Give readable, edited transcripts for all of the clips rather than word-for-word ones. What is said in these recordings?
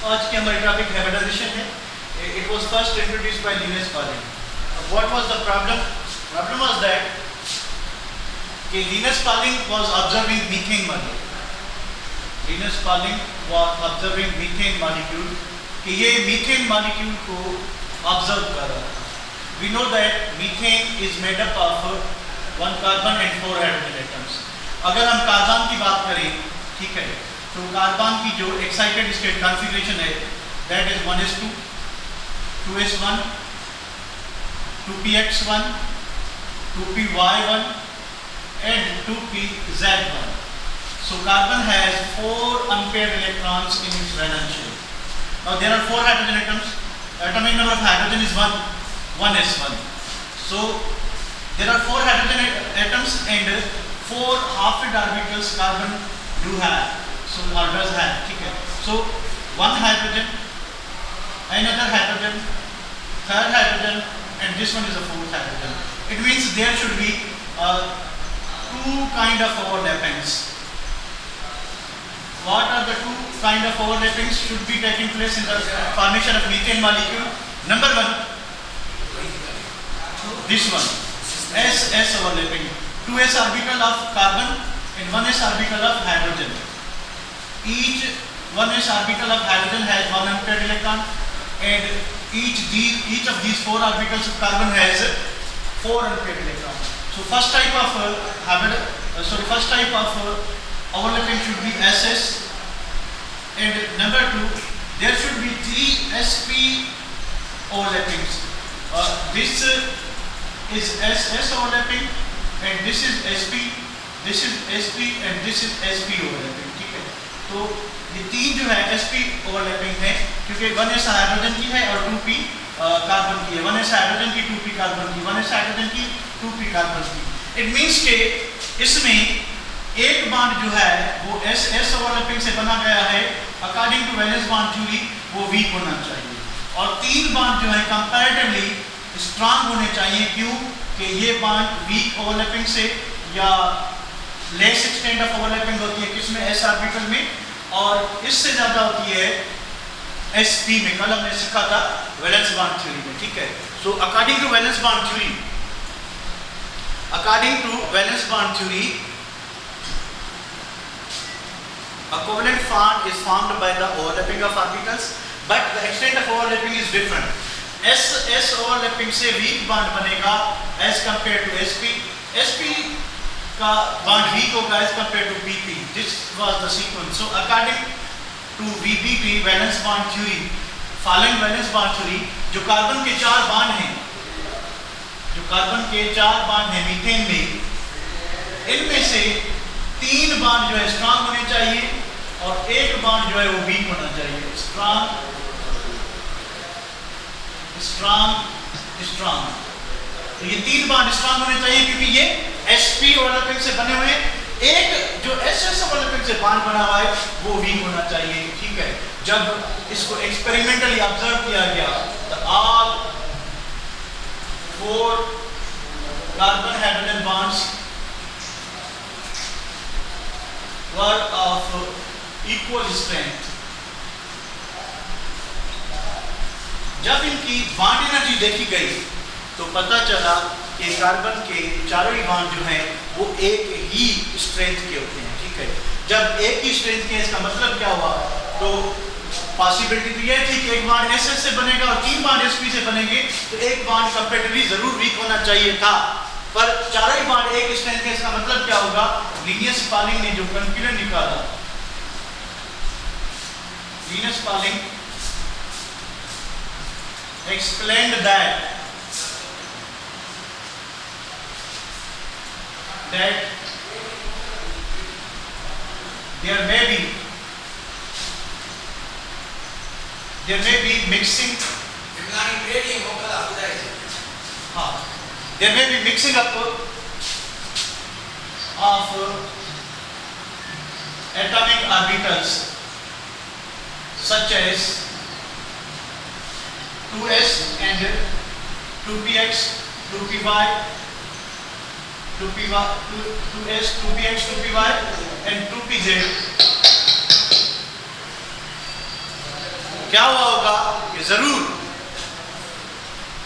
आज की हमारी टॉपिक हाइब्रिडाइजेशन है. It was first introduced by Linus Pauling. What was the problem? Problem was that Linus Pauling was observing methane molecule. Linus Pauling was observing methane molecule कि ये methane molecule को observe कर रहा था. We know that methane is made up of one carbon and 4 hydrogen atoms. अगर हम carbon की बात करें, ठीक है, तो कार्बन की जो एक्साइटेड स्टेट कॉन्फ़िगरेशन है, that is 1s2, 2s1, 2px1, 2py1 and 2pz1. So carbon has 4 unpaired electrons in its valence shell. Now there are 4 hydrogen atoms. Atomic number of hydrogen is 1s1. So there are 4 hydrogen atoms and 4 half-filled orbitals carbon do have. So or does have. ठीक है. So one hydrogen, another hydrogen, third hydrogen, and this one is a 4th hydrogen. It means there should be 2 kind of overlappings. What are the 2 kind of overlappings should be taking place in the formation of methane molecule? Number 1, this one, S overlapping, 2s orbital of carbon and 1s orbital of hydrogen. Each 1s orbital of hydrogen has 1 unpaired electron, and each of these 4 orbitals of carbon has 4 unpaired electrons. So first type of overlapping should be SS, and number 2, there should be 3 SP overlappings. This is SS overlapping, and this is SP, this is SP, and this is SP overlapping. ठीक है, तो ये 3 जो है SP overlapping है, क्योंकि 1s hydrogen की है और 2p कार्बन की है. 1s हाइड्रोजन की, 2p कार्बन की, 1s हाइड्रोजन की, 2p कार्बन की. इट मीन्स के इसमें एक बॉन्ड जो है वो S ओवरलैपिंग से बना गया है. According to valence bond theory वो वीक होना चाहिए, और 3 बॉन्ड जो है कंपैरेटिवली स्ट्रांग होने चाहिए. क्यों? कि ये बॉन्ड वीक ओवरलैपिंग से या लेस एक्सटेंट ऑफ ओवरलैपिंग होती है किसमें, s ऑर्बिटल में, और इससे ज्यादा होती है sp में. कल हमने सीखा था वैलेंस बॉन्ड थ्योरी में. ठीक है, so according to valence bond theory, a covalent bond is formed by the overlapping of orbitals, but the extent of overlapping is different. S overlapping से weak bond बनेगा as compared to sp. sp का bond weak होगा as compared to pp. This was the sequence. So according to VBT valence bond theory, following valence bond theory, जो carbon के 4 bond हैं methane में, इनमें से 3 bond जो है स्ट्रांग होने चाहिए और 1 बॉन्ड जो है वो वीक होना चाहिए. स्ट्रांग. तो ये 3 बॉन्ड स्ट्रांग होने चाहिए क्योंकि ये sp ओवरलैपिंग से बने हुए. एक जो ss ओवरलैपिंग से बॉन्ड बना हुआ है वो वीक होना चाहिए. ठीक है, जब इसको एक्सपेरिमेंटली ऑब्जर्व किया गया तो all 4 carbon hydrogen bonds were of equal strength. जब इनकी बॉन्ड एनर्जी देखी गई तो पता चला कि कार्बन के चारों ही बॉन्ड जो हैं वो एक ही स्ट्रेंथ के होते हैं. ठीक है, जब एक ही स्ट्रेंथ के, इसका मतलब क्या हुआ, तो पॉसिबिलिटी तो ये थी कि एक बॉन्ड SS से बनेगा और 3 बॉन्ड sp से बनेंगे, तो एक बॉन्ड कंपैरेटिवली जरूर वीक होना चाहिए था, पर चारों ही बॉन्ड एक स्ट्रेंथ के. इसका मतलब क्या होगा, लिनियस पॉलिंग ने जो कंक्लूजन निकाला, Linnaeus polling explained that there may be mixing. There may be mixing up of atomic orbitals such as 2s and 2px, 2py, 2s, 2px, 2py and 2pz क्या हुआ होगा कि जरूर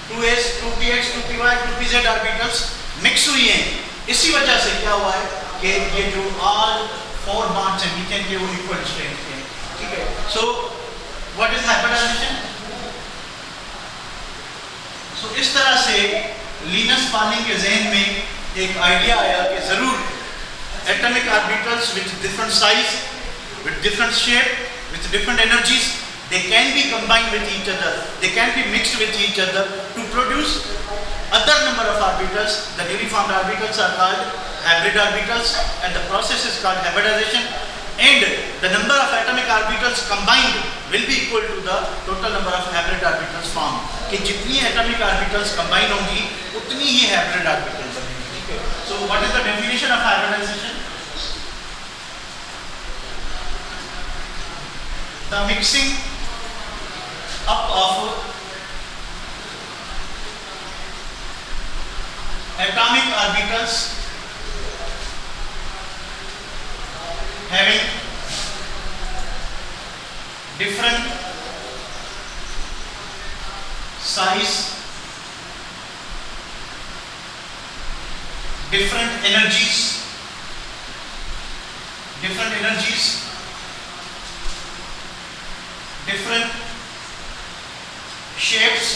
2s 2px 2py 2pz orbitals mix हुई हैं। इसी वजह से क्या हुआ है कि ये जो ऑल 4 बॉन्ड्स हैं मीथेन के वो इक्वल स्ट्रेंथ के हैं, ठीक है। So what is hybridization? So इस तरह से लिनस पॉलिंग के जहन में एक आइडिया आया कि जरूर atomic orbitals with different size, with different shape, with different energies, they can be combined with each other, they can be mixed with each other to produce other number of orbitals. The newly formed orbitals are called hybrid orbitals and the process is called hybridization, and the number of atomic orbitals combined will be equal to the total number of hybrid orbitals formed. कि जितनी atomic orbitals combine होंगी उतनी ही hybrid orbitals बनेंगी, ठीक है। So what is the definition of hybridization? The mixing up of atomic orbitals having different size, different energies, different shapes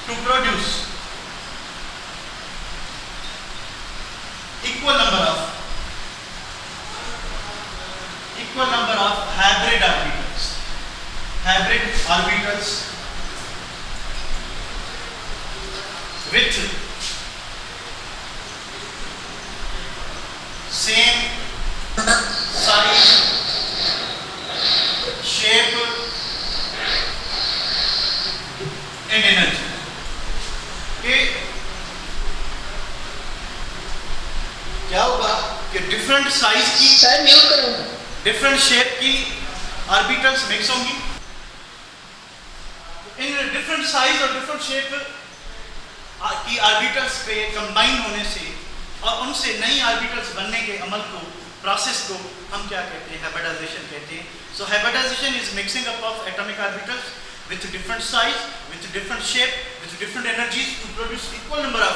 to produce equal number of hybrid orbitals with same size, shape and energy। क्या होगा कि different size की, sir mute करो, different shape की orbitals mix होंगी। In different size और different shape की orbitals के कंबाइन होने से और उनसे नई ऑर्बिटल्स बनने के अमल को, प्रोसेस को हम क्या कहते हैं? हाइब्रिडाइजेशन कहते हैं। So hybridization is mixing up of atomic orbitals with different size, with different shape, with different energies to produce equal number of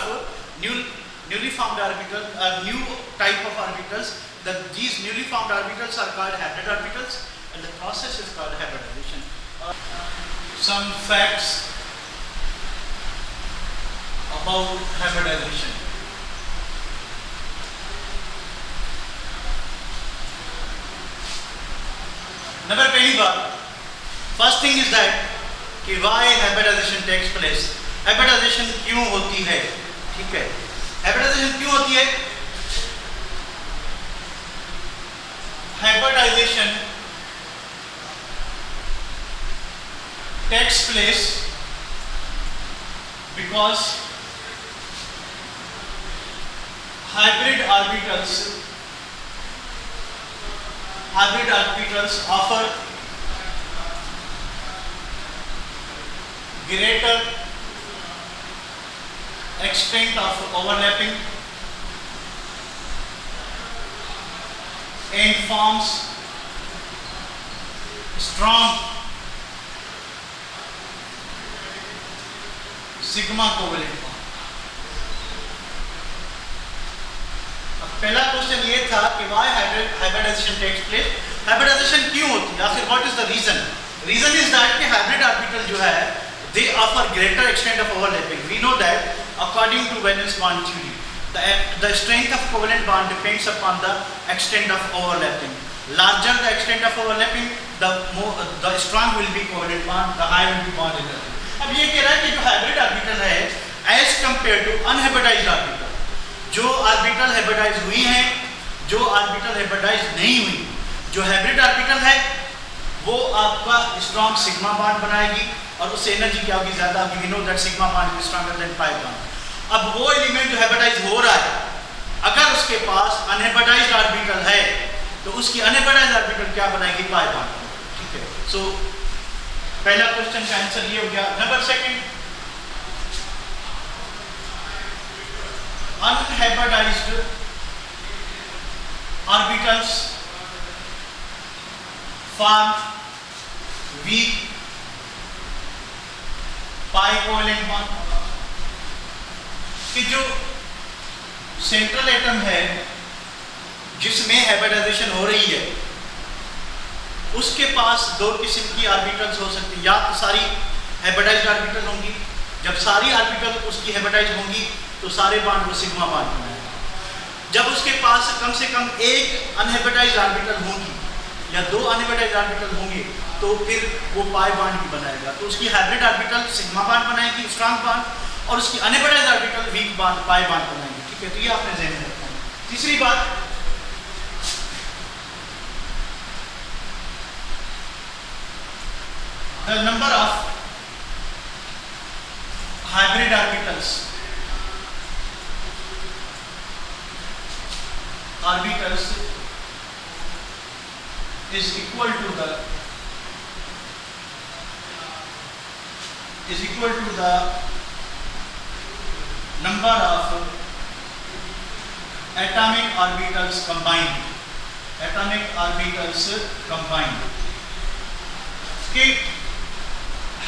newly formed orbitals, new type of orbitals. These newly formed orbitals are called hybrid orbitals, and the process is called hybridization. Some facts about hybridization. Number पहली बात, first thing is that कि why hybridization takes place, hybridization क्यों होती है, ठीक है। hybridization क्यों होती है? hybridization takes place because hybrid orbitals offer greater extent of overlapping and forms strong sigma covalent bond. अब पहला क्वेश्चन ये था कि why hybridization takes place, hybridization क्यों होती है, आखिर what is the reason? Reason is that कि hybrid orbital जो है they offer greater extent of overlapping. We know that according to valence bond theory, the strength of covalent bond depends upon the extent of overlapping. Larger the extent of overlapping, the strong will be covalent bond, the higher will be bond energy. अब ये कह रहा है कि जो hybrid orbital है as compared to unhybridized orbital, जो orbital hybridise हुई हैं, जो ऑर्बिटल हाइब्रिडाइज नहीं हुई, जो हाइब्रिड ऑर्बिटल है वो आपका स्ट्रॉन्ग सिग्मा बॉन्ड बनाएगी और उससे एनर्जी क्या होगी, ज्यादा होगी। We know that sigma bond is stronger than pi bond. अब वो एलिमेंट जो हाइब्रिडाइज हो रहा है, अगर उसके पास अनहाइब्रिडाइज्ड ऑर्बिटल है तो उसकी अनहाइब्रिडाइज्ड ऑर्बिटल क्या बनाएगी, पाई बॉन्ड, ठीक है। सो पहला क्वेश्चन का आंसर ये हो गया। Number second, unhybridized orbitals form week पाई कोवेलेंट बॉन्ड। कि जो सेंट्रल एटम है जिसमें हाइब्रिडाइजेशन हो रही है, उसके पास दो किस्म की ऑर्बिटल्स हो सकती है। या तो सारी हाइब्रिडाइज्ड ऑर्बिटल होंगी, जब सारी ऑर्बिटल उसकी हाइब्रिडाइज होंगी तो सारे बॉन्ड को सिग्मा बॉन्ड बनाएगा। जब उसके पास कम से कम एक अनहाइब्रिडाइज्ड ऑर्बिटल होंगी या दो अनहाइब्रिडाइज्ड ऑर्बिटल होंगे तो फिर वो पाई बॉन्ड भी बनाएगा। तो उसकी हाइब्रिड ऑर्बिटल सिग्मा बॉन्ड बनाएगी, स्ट्रॉन्ग बॉन्ड, और उसकी unhybridised orbital weak bond pi bond बनाएगी। ठीक है, तो ये आपने ध्यान में रखना है। तीसरी बात, the number of hybrid orbitals is equal to the number of atomic orbitals combined कि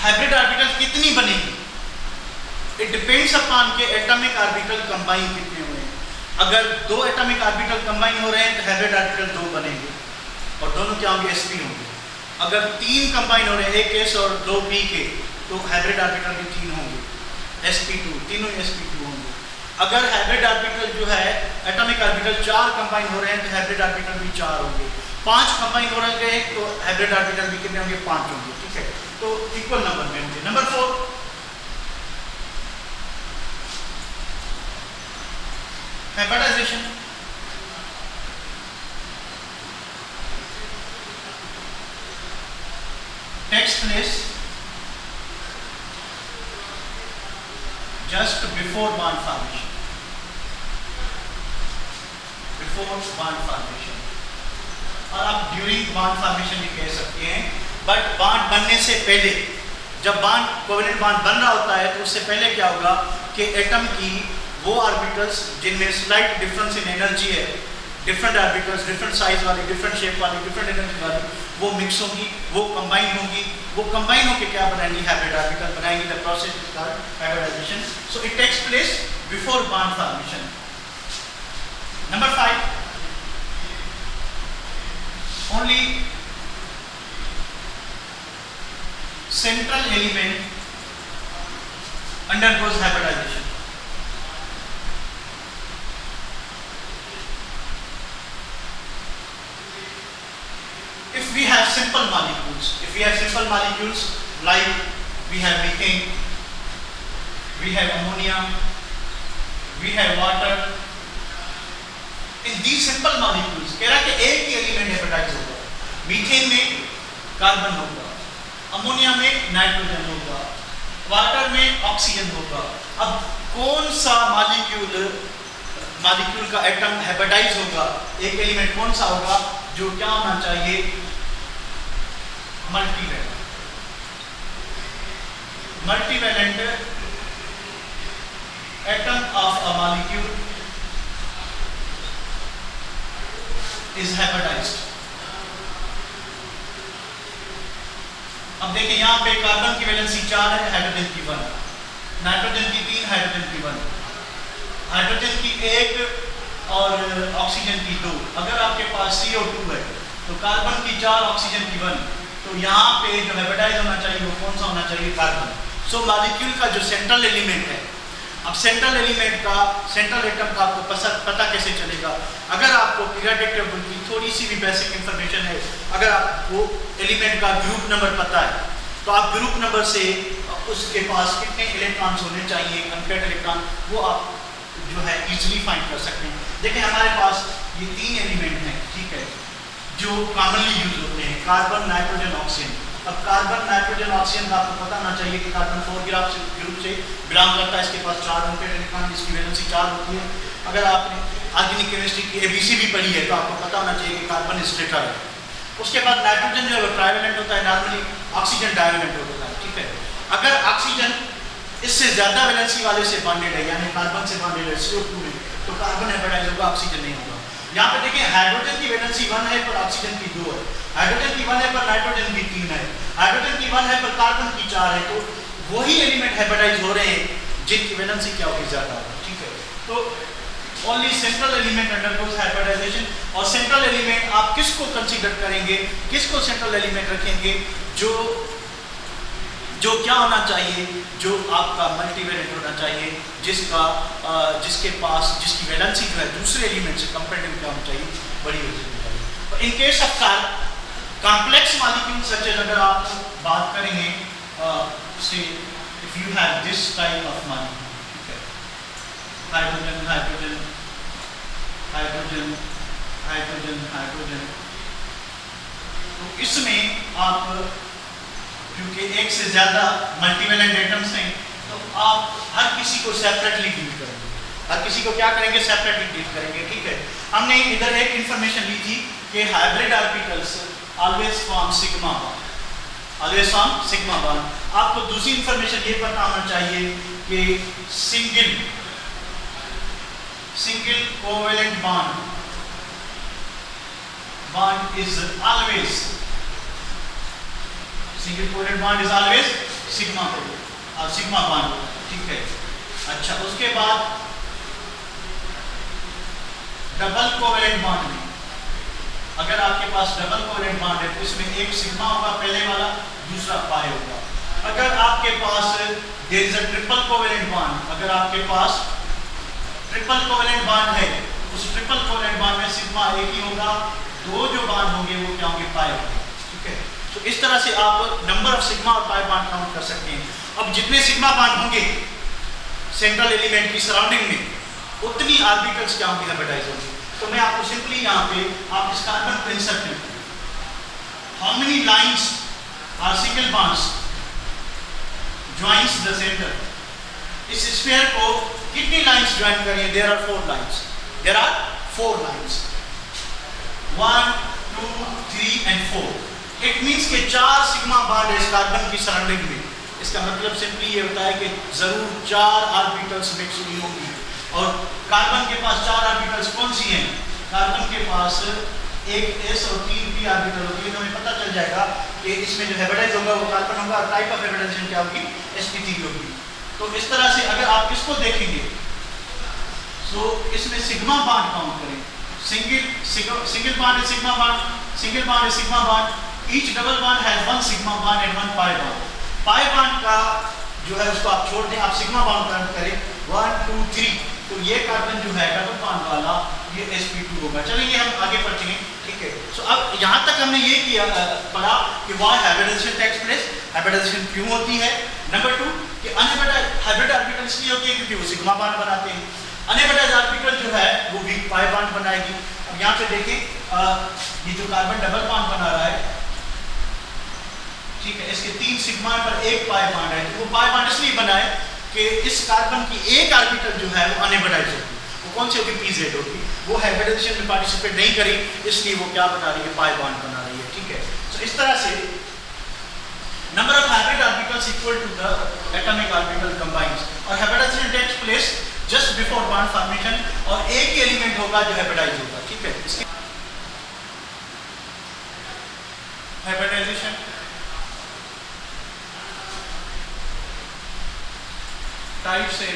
हाइब्रिड ऑर्बिटल कितनी बनेगी, इट डिपेंड्स अपॉन के एटॉमिक ऑर्बिटल कंबाइन कितने हुए हैं। अगर दो एटॉमिक ऑर्बिटल कंबाइन हो रहे हैं तो हाइब्रिड ऑर्बिटल दो बनेंगे और दोनों क्या होंगे, sp होंगे। अगर तीन कंबाइन हो रहे हैं, एक s और दो p के, तो हाइब्रिड ऑर्बिटल भी तीन होंगे, sp2, तीनों sp2 होंगे। अगर हाइब्रिड ऑर्बिटल जो है एटॉमिक ऑर्बिटल चार कंबाइन हो रहे हैं तो हाइब्रिड ऑर्बिटल भी चार होंगे। पांच कंबाइन हो रहे हैं तो हाइब्रिड ऑर्बिटल भी कितने होंगे, पांच होंगे। ठीक है, तो इक्वल नंबर में होंगे। Number 4, hybridization. takes place just before bond formation. और आप ड्यूरिंग बॉन्ड फॉर्मेशन भी कह सकते हैं, बट बॉन्ड बनने से पहले, जब बॉन्ड कोवेलेंट बॉन्ड बन रहा होता है तो उससे पहले क्या होगा कि एटम की वो ऑर्बिटल्स जिनमें स्लाइट डिफरेंस इन एनर्जी है, डिफरेंट ऑर्बिटल्स, डिफरेंट साइज वाली, डिफरेंट शेप वाली, डिफरेंट एनर्जी वाली, वो मिक्स होंगी, वो कंबाइन होंगी। वो कंबाइन होकर क्या बनाएंगी, हाइब्रिड ऑर्बिटल बनाएंगी। The process is called hybridization. So it takes place before bond formation. Number 5, only central element undergoes hybridization. If we have simple molecules like we have methane, we have ammonia, we have water, in these simple molecules कह रहा है कि एक ही element hybridise होगा। Methane में carbon होगा, ammonia में nitrogen होगा, वाटर में ऑक्सीजन होगा। अब कौन सा मॉलिक्यूल का एटम हाइब्रिडाइज होगा, एक एलिमेंट कौन सा होगा जो क्या होना चाहिए, multivalent atom of a molecule is hybridized। अब देखिए यहाँ पे कार्बन की वैलेंसी 4 है, हाइड्रोजन की 1, नाइट्रोजन की 3, हाइड्रोजन की 1, हाइड्रोजन की 1 और ऑक्सीजन की 2। अगर आपके पास CO2 है तो कार्बन की 4, ऑक्सीजन की 1, तो यहाँ पे जो हाइब्रिडाइज होना चाहिए वो कौन सा होना चाहिए, कार्बन। सो मॉलिक्यूल का जो सेंट्रल एलिमेंट है, अब सेंट्रल एटम का आपको पता कैसे चलेगा, अगर आपको पीरियोडिक टेबल की थोड़ी सी भी बेसिक इंफॉर्मेशन है, अगर आपको एलिमेंट का ग्रुप नंबर पता है तो आप ग्रुप नंबर से उसके पास कितने इलेक्ट्रॉन्स होने चाहिए, अनपेयर्ड इलेक्ट्रॉन, वो आप जो है इजीली फाइंड कर सकते हैं। देखिए हमारे पास ये 3 एलिमेंट हैं, ठीक है, जो कॉमनली यूज होते हैं, कार्बन, नाइट्रोजन, ऑक्सीजन। अब कार्बन, नाइट्रोजन, ऑक्सीजन का आपको पता होना चाहिए कि कार्बन 4 ग्रुप से बिलोंग करता है, इसके पास 4 अनपेयर्ड इलेक्ट्रॉन, इसकी वैलेंसी 4 होती है। अगर आपने ऑर्गेनिक केमिस्ट्री की ABC भी पढ़ी है तो आपको पता होना चाहिए कि कार्बन स्ट्रेटर है। उसके बाद नाइट्रोजन जो है वो ट्राइवेलेंट होता है, नॉर्मली ऑक्सीजन डाइवेलेंट होता है। ठीक है, अगर ऑक्सीजन इससे ज्यादा वैलेंसी वाले से बॉन्डेड है, यानी कार्बन से बॉन्डेड है CO2 में, तो कार्बन हाइब्रिडाइज होगा, ऑक्सीजन नहीं होगा। यहाँ पे देखिए हाइड्रोजन की वैलेंसी 1 है पर ऑक्सीजन की 2 है, हाइड्रोजन की 1 है पर नाइट्रोजन की 3 है, हाइड्रोजन की 1 है पर कार्बन की 4 है। तो वही एलिमेंट हाइब्रिडाइज हो रहे हैं जिनकी वैलेंसी क्या होगी, ज्यादा होगी। ठीक है, तो only central element undergoes hybridization. और सेंट्रल एलिमेंट आप किसको कंसीडर करेंगे, किसको सेंट्रल एलिमेंट रखेंगे, जो क्या होना चाहिए, जो आपका मल्टीवेलेंट होना चाहिए, जिसके पास जिसकी वैलेंसी जो है दूसरे एलिमेंट से कंपैरेटिव क्या होनी चाहिए, बड़ी होनी चाहिए। In case of complex molecule such as, अगर आप बात करेंगे से if you have this type of molecule, ठीक है, hydrogen hydrogen hydrogen hydrogen hydrogen, तो इसमें आप क्योंकि एक से ज्यादा मल्टीवेलेंट एटम्स हैं तो आप हर किसी को सेपरेटली ट्रीट करेंगे, हर किसी को क्या करेंगे, सेपरेटली ट्रीट करेंगे। ठीक है, हमने इधर एक इंफॉर्मेशन ली थी कि hybrid orbitals always form sigma bond, always form sigma bond. आपको दूसरी इंफॉर्मेशन ये पता होना चाहिए कि single covalent bond is always, single covalent bond is always sigma bond. ठीक है, अच्छा, उसके बाद डबल कोवेलेंट बॉन्ड में अगर आपके पास डबल कोवेलेंट बॉन्ड है तो इसमें एक सिग्मा होगा पहले वाला, दूसरा पाई होगा। अगर आपके पास there is a triple covalent bond, अगर आपके पास ट्रिपल कोवेलेंट बॉन्ड है, उस ट्रिपल कोवेलेंट बॉन्ड में सिग्मा एक ही होगा, दो जो बॉन्ड होंगे वो क्या होंगे, पाई होंगे। ठीक है, तो इस तरह से आप नंबर ऑफ सिग्मा और पाई बॉन्ड काउंट कर सकते हैं। अब जितने सिग्मा बॉन्ड होंगे सेंट्रल एलिमेंट की सराउंडिंग में, उतनी ऑर्बिटल्स क्या होंगी, हाइब्रिडाइज होंगी। तो मैं आपको सिंपली यहाँ पे आप इस कार्बन को इंसर्ट करते हैं, how many lines are single bonds joins the center, इस स्फीयर को कितनी लाइंस ज्वाइन करिए, there are 4 lines, there are 4 lines, 1 2 3 and 4। It means के 4 सिग्मा बॉन्ड है इस कार्बन की सराउंडिंग में। इसका मतलब सिंपली ये होता है कि जरूर 4 ऑर्बिटल्स मिक्स हुई होंगी। और कार्बन के पास 4 ऑर्बिटल्स कौन सी हैं, कार्बन के पास एक s और 3 p ऑर्बिटल होगी। तो हमें पता चल जाएगा कि इसमें जो हाइब्रिडाइज होगा वो कार्बन होगा, और टाइप ऑफ हाइब्रिडाइजेशन क्या होगी, sp3 होगी। तो इस तरह से अगर आप किसको देखेंगे, सो इसमें सिग्मा बॉन्ड काउंट करें, सिंगल बॉन्ड है सिग्मा बॉन्ड, सिंगल बॉन्ड है sigma bond, each double bond has 1 sigma bond and 1 pi bond. Pi bond का जो है उसको आप छोड़ दें, आप सिग्मा बॉन्ड काउंट करें 1 2 3, तो ये कार्बन जो है डबल बॉन्ड वाला ये sp2 होगा। चलिए हम आगे बढ़ते हैं। ठीक है, सो अब यहाँ तक हमने ये किया पढ़ा कि why hybridization takes place, hybridization क्यों होती है। नंबर 2 कि हाइब्रिड ऑर्बिटल इसलिए होती है क्योंकि वो सिग्मा बॉन्ड बनाते हैं। अनहाइब्रिडाइज्ड ऑर्बिटल जो है वो वीक पाई बॉन्ड बनाएगी। अब यहाँ पे देखें ये जो कार्बन डबल बॉन्ड बना रहा है, ठीक है, इसके 3 सिग्मा पर एक पाई बॉन्ड है। तो वो पाई बॉन्ड इसलिए बनाए कि इस कार्बन की एक ऑर्बिटल जो है वो अनहाइब्रिडाइज्ड होगी। वो कौन सी होगी, pz होगी। वो हाइब्रिडाइजेशन में पार्टिसिपेट नहीं करी, इसलिए वो क्या बना रही है, पाई बॉन्ड बना रही है। ठीक है, तो इस तरह से number of hybrid orbitals equal to the atomic orbital combines. और hybridization takes place just before bond formation, और एक ही एलिमेंट होगा जो हाइब्रिडाइज होगा। ठीक है, इसके हाइब्रिडाइजेशन टाइप से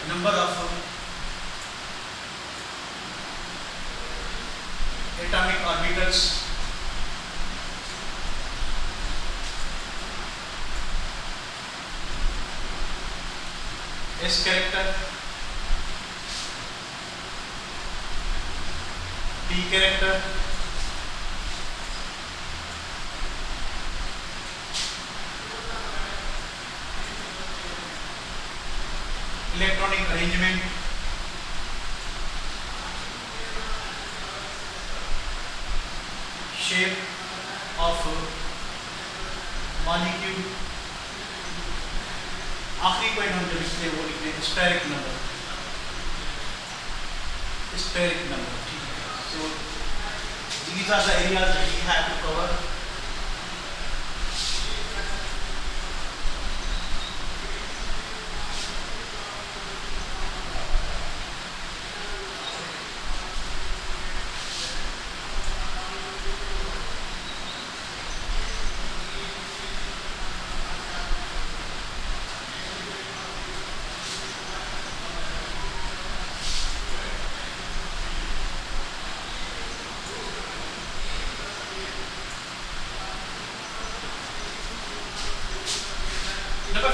number of atomic orbitals, S character, P character, electronic arrangement, shape of molecule, आखिरी पॉइंट हम जो लिखते हैं वो लिखते हैं स्टेरिक नंबर, स्टेरिक नंबर। ठीक है, so these are the areas that we have to cover.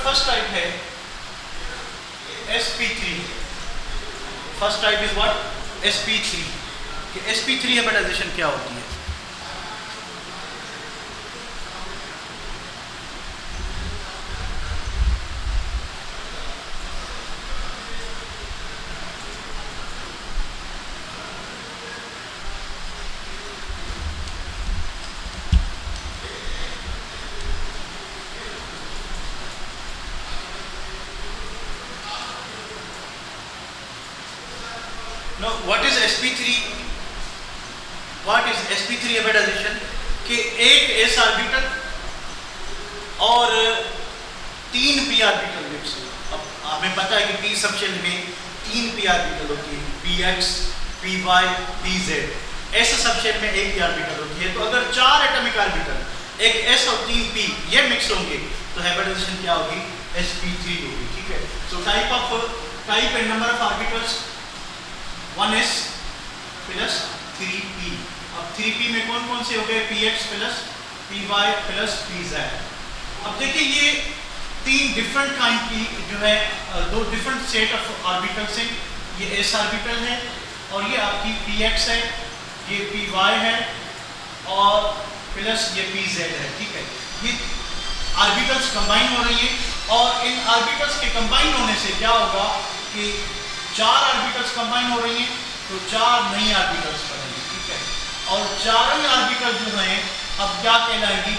First type है sp3, first type is what, sp3। कि sp3 हाइब्रिडाइजेशन क्या होती है? Now, what is sp3? What is sp3 hybridization? कि एक s orbital और 3 p ऑर्बिटल मिक्स हो। अब हमें पता है कि p सबशेल में 3 p ऑर्बिटल होती है, px, py, pz। s subshell में एक ही ऑर्बिटल होती है। तो अगर 4 एटॉमिक ऑर्बिटल, एक s और 3 p, ये मिक्स होंगे तो हाइब्रिडाइजेशन क्या होगी? sp3 होगी। ठीक है। So type and number of orbitals 1s plus 3p। अब 3p में कौन कौन से हो गए? px plus py plus pz। अब देखिए ये 3 डिफरेंट काइंड की जो है 2 डिफरेंट सेट ऑफ ऑर्बिटल्स हैं। ये s ऑर्बिटल है और ये आपकी px है, ये py है और प्लस ये pz है। ठीक है। ये ऑर्बिटल्स कंबाइन हो रही हैं और इन ऑर्बिटल्स के कंबाइन होने से क्या होगा कि 4 ऑर्बिटल्स कंबाइन हो रही हैं तो 4 नई ऑर्बिटल्स बनेंगी। ठीक है। और चारों ऑर्बिटल जो हैं अब क्या कहलाएंगी?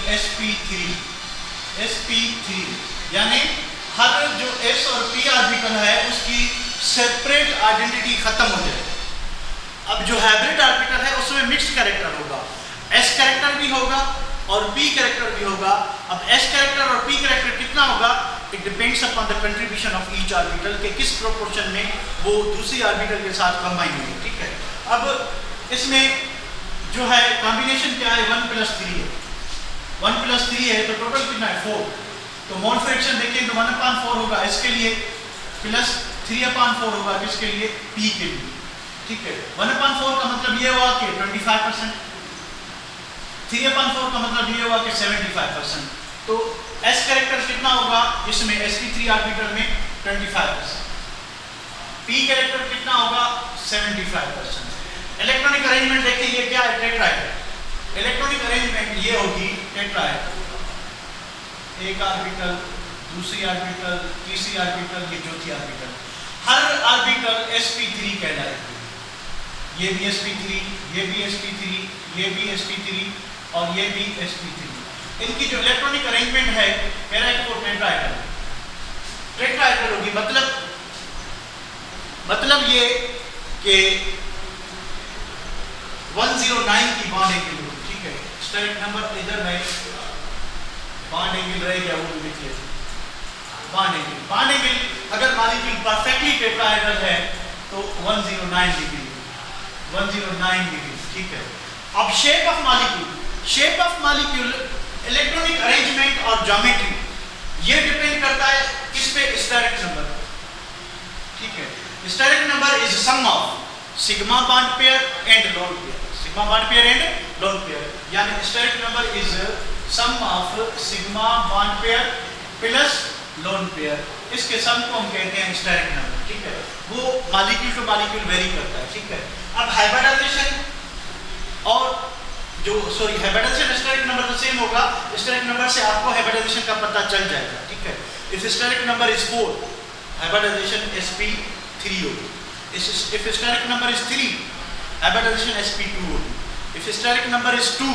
sp3। यानी हर जो s और p ऑर्बिटल है उसकी सेपरेट आइडेंटिटी खत्म हो जाए। अब जो हाइब्रिड ऑर्बिटल है उसमें मिक्स्ड कैरेक्टर होगा, s कैरेक्टर भी होगा और p कैरेक्टर भी होगा। अब s कैरेक्टर और p कैरेक्टर कितना होगा? It depends upon the contribution of each orbital के किस प्रोपोर्शन में वो दूसरी ऑर्बिटल के साथ कंबाइन होगी। ठीक है। अब इसमें जो है कॉम्बिनेशन क्या है? 1 प्लस 3 है। 1 प्लस 3 है तो टोटल कितना है? 4। तो मोल फ्रैक्शन देखें तो 1/4 होगा इसके लिए, प्लस 3/4 होगा किसके लिए? p के लिए। ठीक है। 1/4 का मतलब ये हुआ कि 25%, 3/4 का मतलब ये हुआ कि 75%। तो s कैरेक्टर कितना होगा इसमें? sp3 ऑर्बिटल में 25%। p कैरेक्टर कितना होगा? 75%। इलेक्ट्रॉनिक अरेंजमेंट देखिए ये क्या है? टेट्राहेड्रल। इलेक्ट्रॉनिक अरेंजमेंट ये होगी टेट्राहेड्रल। एक ऑर्बिटल, दूसरी ऑर्बिटल, तीसरी ऑर्बिटल, ये चौथी ऑर्बिटल। हर ऑर्बिटल sp3 कहलाएगी। ये भी sp3, ये भी sp3, ये भी sp3 और ये भी sp3। इनकी जो इलेक्ट्रॉनिक अरेंजमेंट है कह रहा है कि वो टेट्राहेड्रल होगी। मतलब ये कि 109 की बॉन्ड एंगल होगी। ठीक है। स्टेरिक नंबर इधर में बॉन्ड एंगल रह गया, वो भी लिख लेते हैं। बॉन्ड एंगल अगर मॉलिक्यूल परफेक्टली टेट्राहेड्रल है तो 109 डिग्री। 109 डिग्री। ठीक है। अब shape of molecule, electronic arrangement और ज्योमेट्री ये डिपेंड करता है किस पे? Steric number. ठीक है। Steric number is sum of sigma bond pair and lone pair. Sigma bond pair and lone pair, यानी steric number is sum of sigma bond pair plus lone pair. इसके sum को हम कहते हैं steric number. ठीक है। वो molecule two molecule very करता है। ठीक है। अब हाइब्रिडाइजेशन और हाइब्रिडाइजेशन स्टेरिक नंबर तो सेम होगा। स्टेरिक नंबर से आपको हाइब्रिडाइजेशन का पता चल जाएगा। ठीक है। If steric number is 4, hybridization sp3 होगी। If steric number is 3, hybridization sp2 होगी। If steric number is 2,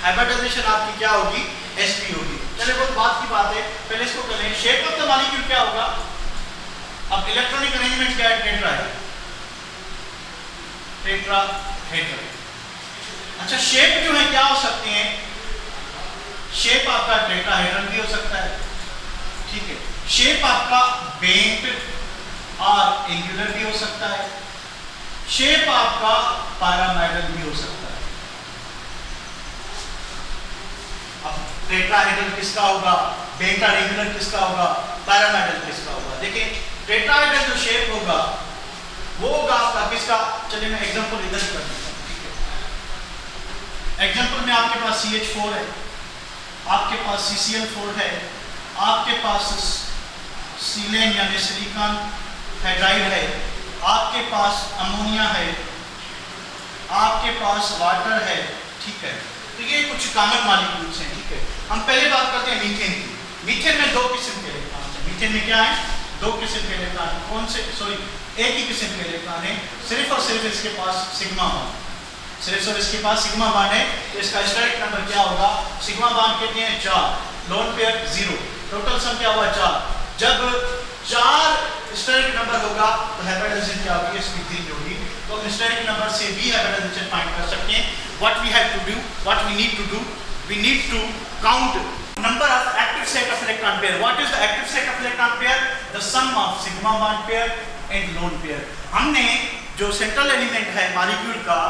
hybridization आपकी क्या होगी? sp होगी। चलिए बहुत बात की बात है, पहले इसको करें। शेप ऑफ द मॉलिक्यूल क्या होगा? अब इलेक्ट्रॉनिक अरेंजमेंट क्या है? टेट्राहेड्रल। अच्छा, शेप जो है क्या हो सकते हैं? शेप आपका टेट्राहेड्रल भी हो सकता है। ठीक है। शेप आपका बेंट और एंगुलर भी हो सकता है। शेप आपका पैरामेडल भी हो सकता है। अब टेट्राहेड्रल किसका होगा? बेंट और एंगुलर किसका होगा? पैरामेडल किसका होगा? देखिए टेट्राहेड्रल जो शेप होगा वो होगा आपका किसका? चलिए मैं एग्जांपल इधर कर देता हूं। ठीक है। एग्जांपल में आपके पास CH4 है, आपके पास CCl4 है, आपके पास सीलेन यानी सिलिकॉन हाइड्राइड है, आपके पास अमोनिया है, आपके पास वाटर है, ठीक है। तो ये कुछ कॉमन मॉलिक्यूल्स हैं, ठीक है। हम पहले बात करते हैं मीथेन की। मीथेन में दो किस्म के इलेक्ट्रॉन हैं। मीथेन में क्या है? दो किस्म के इलेक्ट्रॉन। कौन से? सॉरी, एक ही किस्म के इलेक्ट्रॉन है, सिर्फ और सिर्फ इसके पास सिग्मा बॉन्ड, सिर्फ और इसके पास सिग्मा बॉन्ड है। तो इसका स्टेरिक नंबर क्या होगा? सिग्मा बॉन्ड कितने हैं? 4, लोन पेयर 0, टोटल सम क्या हुआ? 4। जब 4 स्टेरिक नंबर होगा तो हाइब्रिडाइजेशन क्या होगी? sp3 होगी। तो हम स्टेरिक नंबर से भी हाइब्रिडाइजेशन फाइंड कर सकते हैं। What we have to do, what we need to do, we need to count number of active set of electron pair. What is the active set of electron pair? The sum of sigma bond pair and lone pair. हमने जो central element है molecule का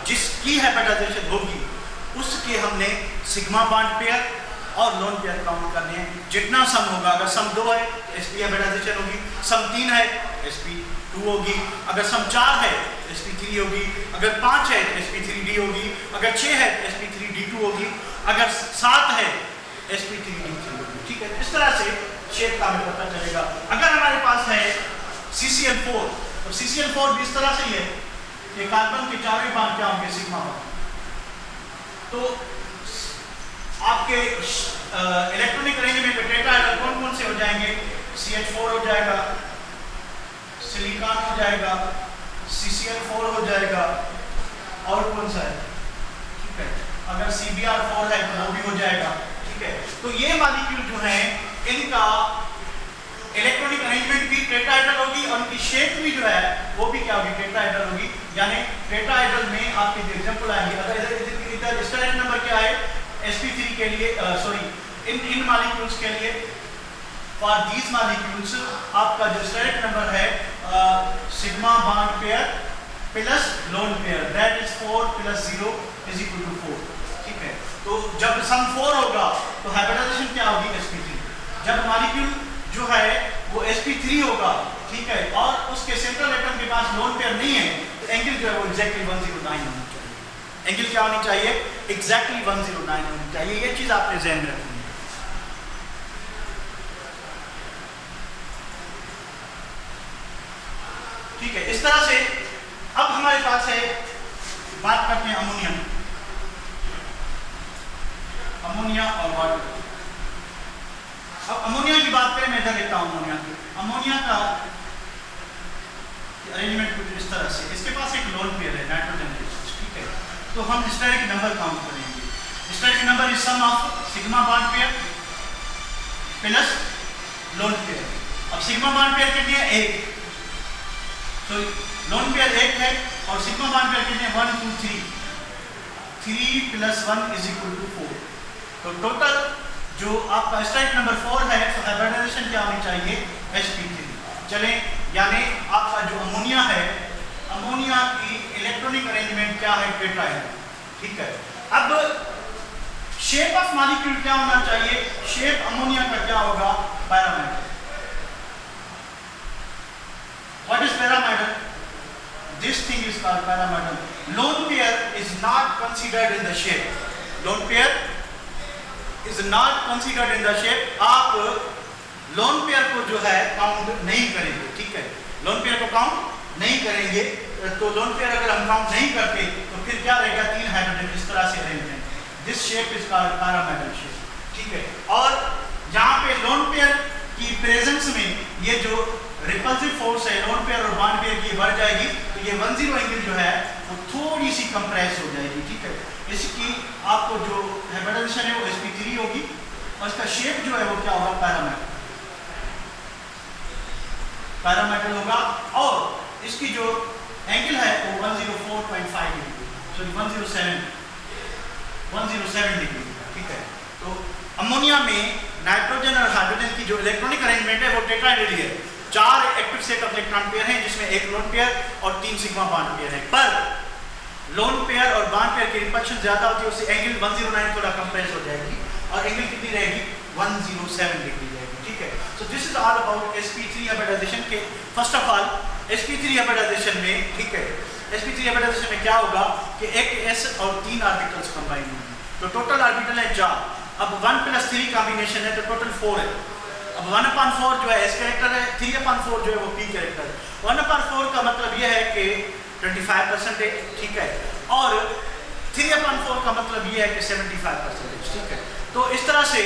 जिसकी hybridisation होगी उसके हमने sigma bond pair और lone pair count करने हैं। जितना सम होगा, अगर सम 2 है sp हाइब्रिडाइजेशन होगी, सम 3 है sp2 होगी, अगर सम 4 है sp3 होगी, अगर 5 है sp3d होगी, अगर 6 है sp3d2 होगी, अगर 7 है sp3d3 होगी, ठीक है। इस तरह से शेप का हमें पता चलेगा। अगर हमारे पास है CCl4, तो CCl4 भी इस तरह से ही है कि कार्बन के चारों बॉन्ड क्या होंगे? Sigma bond. तो आपके इलेक्ट्रॉनिक अरेंजमेंट में टेट्राहेड्रल कौन कौन से हो जाएंगे? CH4 हो जाएगा, सिलिकॉन हो जाएगा, CCl4 हो जाएगा, और कौन सा है? ठीक है, अगर CBr4 है तो वो भी हो जाएगा, ठीक है। तो ये मॉलिक्यूल जो है इनका इलेक्ट्रॉनिक अरेंजमेंट भी टेट्राहेड्रल होगी और उनकी शेप भी जो है वो भी क्या होगी? टेट्राहेड्रल होगी। यानी टेट्राहेड्रल में आपके एग्जांपल आएंगे। अगर इधर स्टेरिक नंबर क्या है sp3 के लिए, सॉरी इन मॉलिक्यूल्स के लिए, फॉर दीज मॉलिक्यूल्स आपका जो स्टेरिक नंबर है sigma bond pair plus lone pair, that is 4 + 0 = 4, ठीक है। तो जब सम 4 होगा तो हाइब्रिडाइजेशन क्या होगी? sp3। जब मॉलिक्यूल जो है वो sp3 होगा, ठीक है, और उसके सेंट्रल एटम के पास लोन पेयर नहीं है, तो एंगल जो है वो एग्जैक्टली 109 होनी चाहिए। एंगल क्या होनी चाहिए? एग्जैक्टली 109 होनी चाहिए। ये चीज आपने ध्यान में रखनी है, ठीक है। इस तरह से अब हमारे पास है, बात करते हैं अमोनिया, अमोनिया और वाटर। अब अमोनिया की बात करें, मैं इधर लेता हूं अमोनिया की। अमोनिया का अरेंजमेंट कुछ इस तरह से, इसके पास एक लोन पेयर है नाइट्रोजन के, ठीक है। तो हम स्टेरिक नंबर काउंट करेंगे। Steric number is sum of sigma bond pair plus lone pair. अब सिग्मा बॉन्ड पेयर कितनी है? 1। तो लोन पेयर 1 है और सिग्मा बॉन्ड पेयर कितने? 1 2 3, 3 + 1 = 4। तो टोटल जो आपका स्टेरिक नंबर 4 है, तो हाइब्रिडाइजेशन क्या होनी चाहिए? sp3। चले, यानी आपका जो अमोनिया है, अमोनिया की इलेक्ट्रॉनिक अरेंजमेंट क्या है? टेट्राहेड्रल, ठीक है। अब शेप ऑफ मॉलिक्यूल क्या होना चाहिए? शेप अमोनिया का क्या होगा? Parameter. What is parameter? This thing is called parameter. Lone pair is not considered in the shape, lone pair is not considered in the shape. आप लोन पेयर को जो है काउंट नहीं करेंगे, ठीक है, लोन पेयर को काउंट नहीं करेंगे। तो लोन पेयर अगर हम काउंट नहीं करते तो फिर क्या रहेगा? 3 हाइड्रोजन इस तरह से अरेंज हैं। This shape is called parameter shape, ठीक है। और जहां पे लोन पेयर की प्रेजेंस में ये जो रिपल्सिव फोर्स है लोन पेयर और बॉन्ड पेयर की बढ़ जाएगी, तो ये 10 एंगल जो है वो थोड़ी सी कंप्रेस हो जाएगी, ठीक है। इसकी आपको जो हाइब्रिडाइजेशन है वो sp3 होगी और इसका शेप जो है वो क्या होगा? पैरामीटर, पैरामीटर होगा। और इसकी जो एंगल है वो 104.5 डिग्री, सॉरी 107 डिग्री, ठीक है। तो अमोनिया में नाइट्रोजन और हाइड्रोजन की जो इलेक्ट्रॉनिक अरेंजमेंट है वो टेट्राहेड्रल है। 4 active set of electron pair हैं जिसमें 1 लोन पेयर और 3 सिग्मा बॉन्ड पेयर है। पर लोन पेयर और बॉन्ड पेयर की रिपल्शन ज्यादा होती है, उससे एंगल 109 थोड़ा कंप्रेस हो जाएगी और एंगल कितनी रहेगी? 107 डिग्री रहेगी, ठीक है। So this is all about sp3 hybridization के। First of all sp3 hybridization में, ठीक है, sp3 हाइब्रिडाइजेशन में क्या होगा कि एक s और 3 ऑर्बिटल्स कंबाइन होंगे, तो टोटल ऑर्बिटल है 4। अब 1 + 3 कॉम्बिनेशन है तो टोटल 4 है। अब 1/4 जो है एस कैरेक्टर है, 3/4 जो है वो पी कैरेक्टर है। 1/4 का मतलब ये है कि 25% है, ठीक है, और 3/4 का मतलब ये है कि 75%, ठीक है। तो इस तरह से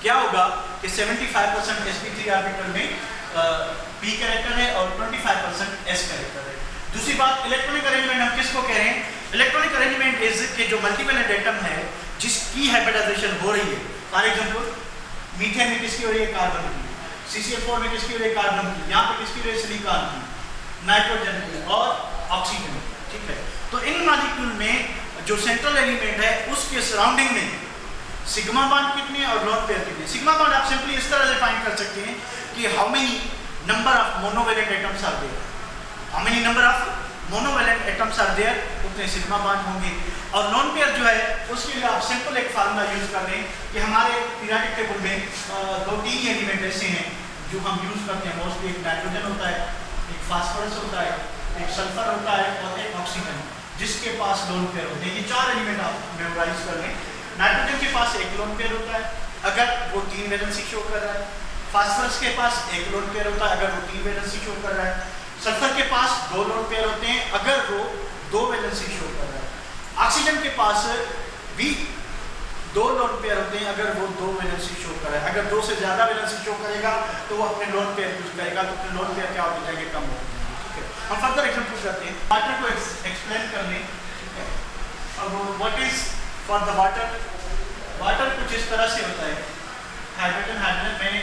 क्या होगा कि 75% sp3 ऑर्बिटल में p कैरेक्टर है और 25% s कैरेक्टर है। दूसरी बात, इलेक्ट्रॉनिक अरेंजमेंट हम किसको कह रहे हैं? इलेक्ट्रॉनिक अरेंजमेंट इज के जो मल्टीवैलेंट एटम है जिसकी हाइब्रिडाइजेशन हो रही है, फॉर एग्जांपल मीथेन में किसकी हो रही है? कार्बन की। CCl4 में किसकी हो रही है? कार्बन की। यहाँ पे किसकी हो रही है? सिलिकॉन की, नाइट्रोजन की और ऑक्सीजन, ठीक है। तो इन मॉलिक्यूल में जो सेंट्रल एलिमेंट है उसके सराउंडिंग में सिग्मा बॉन्ड कितने और लोन पेयर कितने? सिग्मा बॉन्ड आप सिंपली इस तरह डिफाइन कर सकते हैं कि how many number of monovalent atoms are there, how many number of monovalent atoms are there, उतने सिग्मा बॉन्ड होंगे। और लोन पेयर जो है उसके लिए आप सिंपल एक फार्मूला यूज कर लें कि हमारे पीरियोडिक टेबल में 2-3 एलिमेंट ऐसे हैं जो हम यूज करते हैं मोस्टली। एक नाइट्रोजन होता है, एक फास्फोरस होता है, एक सल्फर होता है और एक ऑक्सीजन, जिसके पास लोन पेयर होते हैं। ये 4 एलिमेंट आप मेमोराइज कर लें। नाइट्रोजन के पास एक लोन पेयर होता है अगर वो 3 वैलेंसी शो कर रहा है। फास्फोरस के पास एक लोन पेयर होता है अगर वो 3 वैलेंसी शो कर रहा है। सल्फर के पास 2 लोन पेयर होते हैं अगर वो 2 वैलेंसी शो कर रहा है। ऑक्सीजन के पास भी 2 लोन पेयर होते हैं अगर वो 2 वैलेंसी शो कर रहा है। अगर 2 से ज्यादा वैलेंसी शो करेगा तो वो अपने लोन पेयर यूज करेगा, तो अपने लोन पेयर क्या हो जाएंगे? कम हो जाएंगे, ठीक है। हम फर्दर एग्जांपल करते हैं, वाटर को एक्सप्लेन कर लें, ठीक है। अब what is for the water? Water कुछ इस तरह से होता है, हाइड्रोजन हाइड्रोजन। मैंने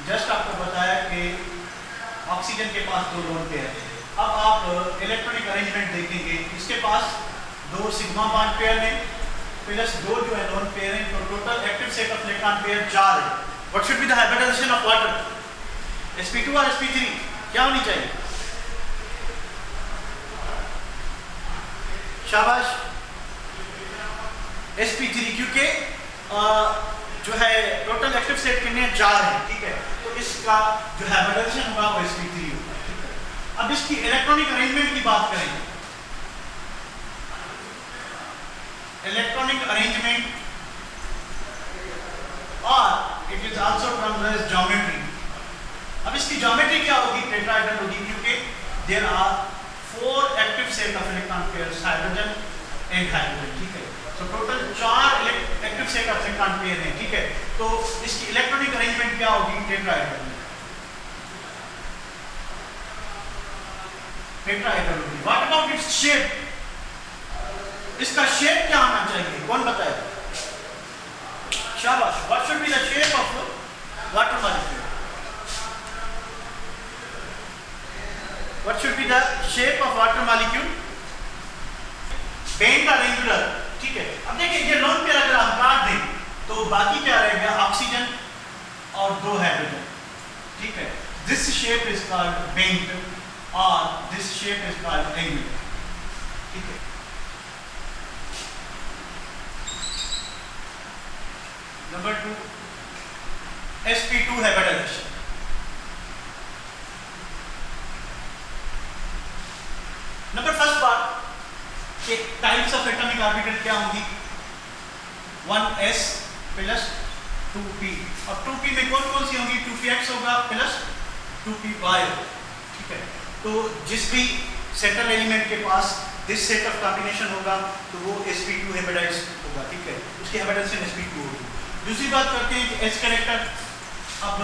जस्ट आपको बताया कि ऑक्सीजन के पास 2 लोन पेयर है। अब आप इलेक्ट्रॉनिक अरेंजमेंट देखेंगे, इसके पास 2 सिग्मा बॉन्ड पेयर है प्लस 2 जो है लोन पेयर है, तो total active set of electron pair 4 है। What should be the hybridization of water? sp2 और sp3 क्या होनी चाहिए? शाबाश, sp3, क्योंकि जो है टोटल एक्टिव सेट कितने हैं? 4 है, ठीक है। तो इसका जो हाइब्रिडाइजेशन होगा वो sp3 होगा, ठीक है। अब इसकी इलेक्ट्रॉनिक अरेंजमेंट की बात करें, इलेक्ट्रॉनिक अरेंजमेंट और it is also termed as geometry. अब इसकी ज्योमेट्री क्या होगी? टेट्राहेड्रल होगी, क्योंकि there are 4 active set of electron pairs, hydrogen and hydrogen, ठीक है। तो total 4 active set of electron pair हैं, ठीक है। तो इसकी इलेक्ट्रॉनिक अरेंजमेंट क्या होगी? टेट्राहेड्रल, टेट्राहेड्रल होगी। What about its shape? इसका शेप क्या होना चाहिए? कौन बताएगा? शाबाश, what should be the shape of water molecule? What should be the shape of water molecule? Bent और एंगुलर, ठीक है। अब देखिए ये लोन पेयर अगर हम काट दें तो बाकी क्या रहेगा? ऑक्सीजन और 2 हाइड्रोजन, ठीक है। This shape is called bent और this shape is called angular, ठीक है। Number 2, sp2 hybridisation. Number first बात कि टाइप्स ऑफ एटॉमिक ऑर्बिटल क्या होंगी? 1s प्लस 2p, और 2p में कौन कौन सी होंगी? 2px होगा प्लस 2py, ठीक है। तो जिस भी सेंट्रल एलिमेंट के पास दिस सेट ऑफ कॉम्बिनेशन होगा तो वो sp2 हाइब्रिडाइज होगा, ठीक है। उसकी हाइब्रिडाइजेशन sp2 होगी। दूसरी बात करते हैं कि s कैरेक्टर। अब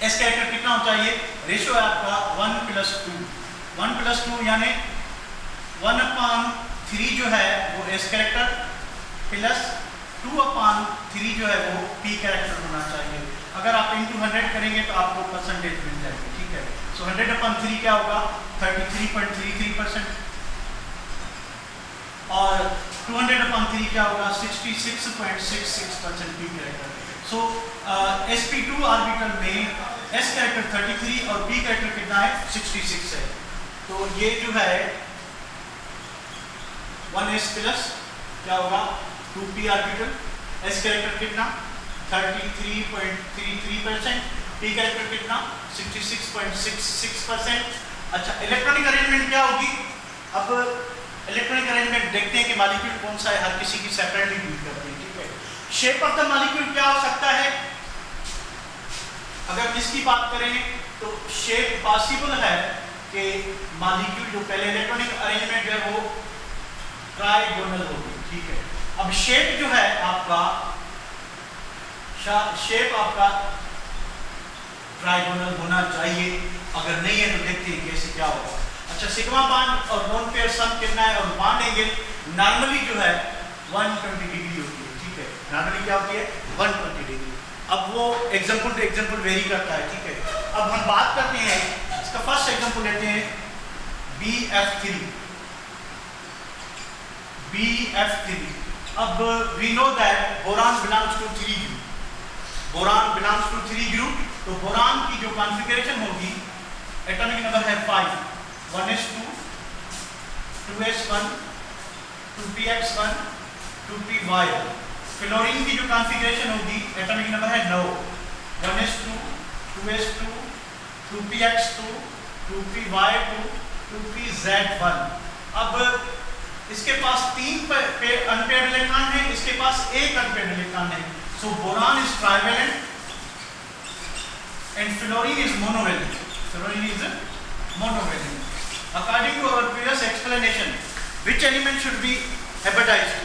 s कैरेक्टर कितना होना चाहिए? रेशियो है आपका 1+2, 1+2 यानी 1/3 जो है वो s कैरेक्टर प्लस 2/3 जो है वो p कैरेक्टर होना चाहिए। अगर आप into 100 करेंगे तो आपको परसेंटेज मिल जाएगी, ठीक है। सो 100/3 क्या होगा? 33.33%, और 200/3 क्या होगा? 66.66% p कैरेक्टर। सो sp2 ऑर्बिटल में s कैरेक्टर 33 और p कैरेक्टर कितना है? 66 है। तो ये जो है 1s प्लस क्या होगा? 2p ऑर्बिटल, s कैरेक्टर कितना? 33.33%, p कैरेक्टर कितना? 66.66%। अच्छा, इलेक्ट्रॉनिक अरेंजमेंट क्या होगी? अब इलेक्ट्रॉनिक अरेंजमेंट देखते हैं कि मॉलिक्यूल कौन सा है, हर किसी की सेपरेटली डील करते हैं, ठीक है। शेप ऑफ द मॉलिक्यूल क्या हो सकता है? अगर इसकी बात करें तो शेप पॉसिबल है कि मॉलिक्यूल जो पहले इलेक्ट्रॉनिक अरेंजमेंट है वो ट्राइगोनल होगी, ठीक है। अब शेप जो है आपका ट्राइगोनल होना चाहिए, अगर नहीं है तो देखते हैं कैसे क्या होगा। अच्छा, सिग्मा बॉन्ड और लोन पेयर सम कितना है, और बॉन्ड एंगल नॉर्मली जो है 120 डिग्री होती है, ठीक है। नॉर्मली क्या होती है 120 डिग्री। अब वो एग्जांपल टू एग्जांपल वेरी करता है, ठीक है। अब हम बात करते हैं, इसका फर्स्ट एग्जांपल लेते हैं BF3। अब we know that boron belongs to 3 group, boron belongs to 3 group. तो बोरान की जो कॉन्फ़िगरेशन होगी, एटॉमिक नंबर है 5, 1s2, 2s1, 2px1, 2py1। Fluorine की जो कॉन्फ़िगरेशन होगी, एटॉमिक नंबर है 9, 1s2, 2s2, 2px2, 2py2, 2pz1। अब इसके पास 3 अनपेयर्ड इलेक्ट्रॉन है, इसके पास 1 अनपेयर्ड इलेक्ट्रॉन है। So boron is trivalent and fluorine is monovalent. Fluorine is monovalent. According to our previous explanation, which element should be hybridized?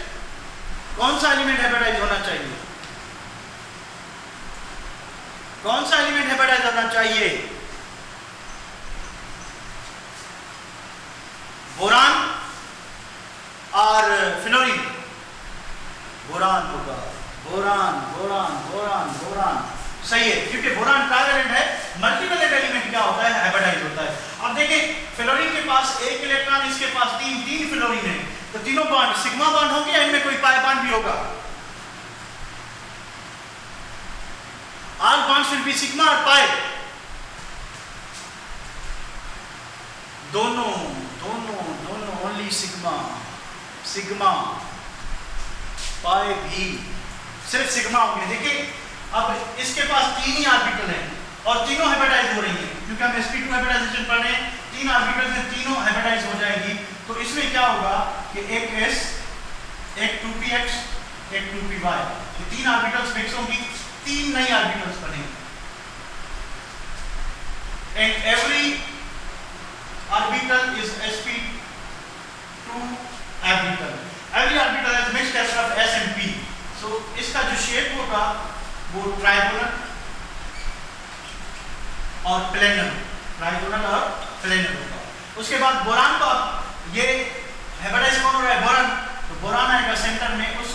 कौन सा element hybridise होना चाहिए? कौन सा एलिमेंट हाइब्रिडाइज होना चाहिए? बोरान और फ्लोरीन? बोरान होगा, बोरान बोरान बोरान बोरान, सही है, क्योंकि बोरान ट्राइवेलेंट है। मल्टीवेलेंट एलिमेंट क्या होता है, हाइब्रिडाइज होता है। अब देखिए, फ्लोरीन के पास 1 इलेक्ट्रॉन, इसके पास 3 फ्लोरीन है, तो तीनों बॉन्ड सिग्मा बॉन्ड होंगे, इनमें कोई पाई बॉन्ड भी होगा। All bonds will be sigma और पाई, दोनों दोनों दोनों ओनली सिग्मा, सिग्मा पाई भी सिर्फ सिग्मा होंगे। देखिए, अब इसके पास 3 ही ऑर्बिटल हैं और तीनों हाइब्रिडाइज हो रही हैं, क्योंकि हम sp2 हाइब्रिडाइजेशन पढ़ रहे हैं। 3 ऑर्बिटल से तीनों हाइब्रिडाइज हो जाएगी। तो इसमें क्या होगा कि एक s, एक 2px, एक 2py, ये 3 ऑर्बिटल्स मिक्स होंगी, 3 नई ऑर्बिटल्स बनेंगी। And every orbital is sp2 orbital, every orbital is mixture of s and p। So इसका जो शेप होगा वो ट्राइगोनल और प्लेनर, ट्राइगोनल और प्लेनर होगा। उसके बाद बोरान का ये हाइब्रिडाइज कौन हो रहा है, बोरान। तो बोरान आएगा सेंटर में, उस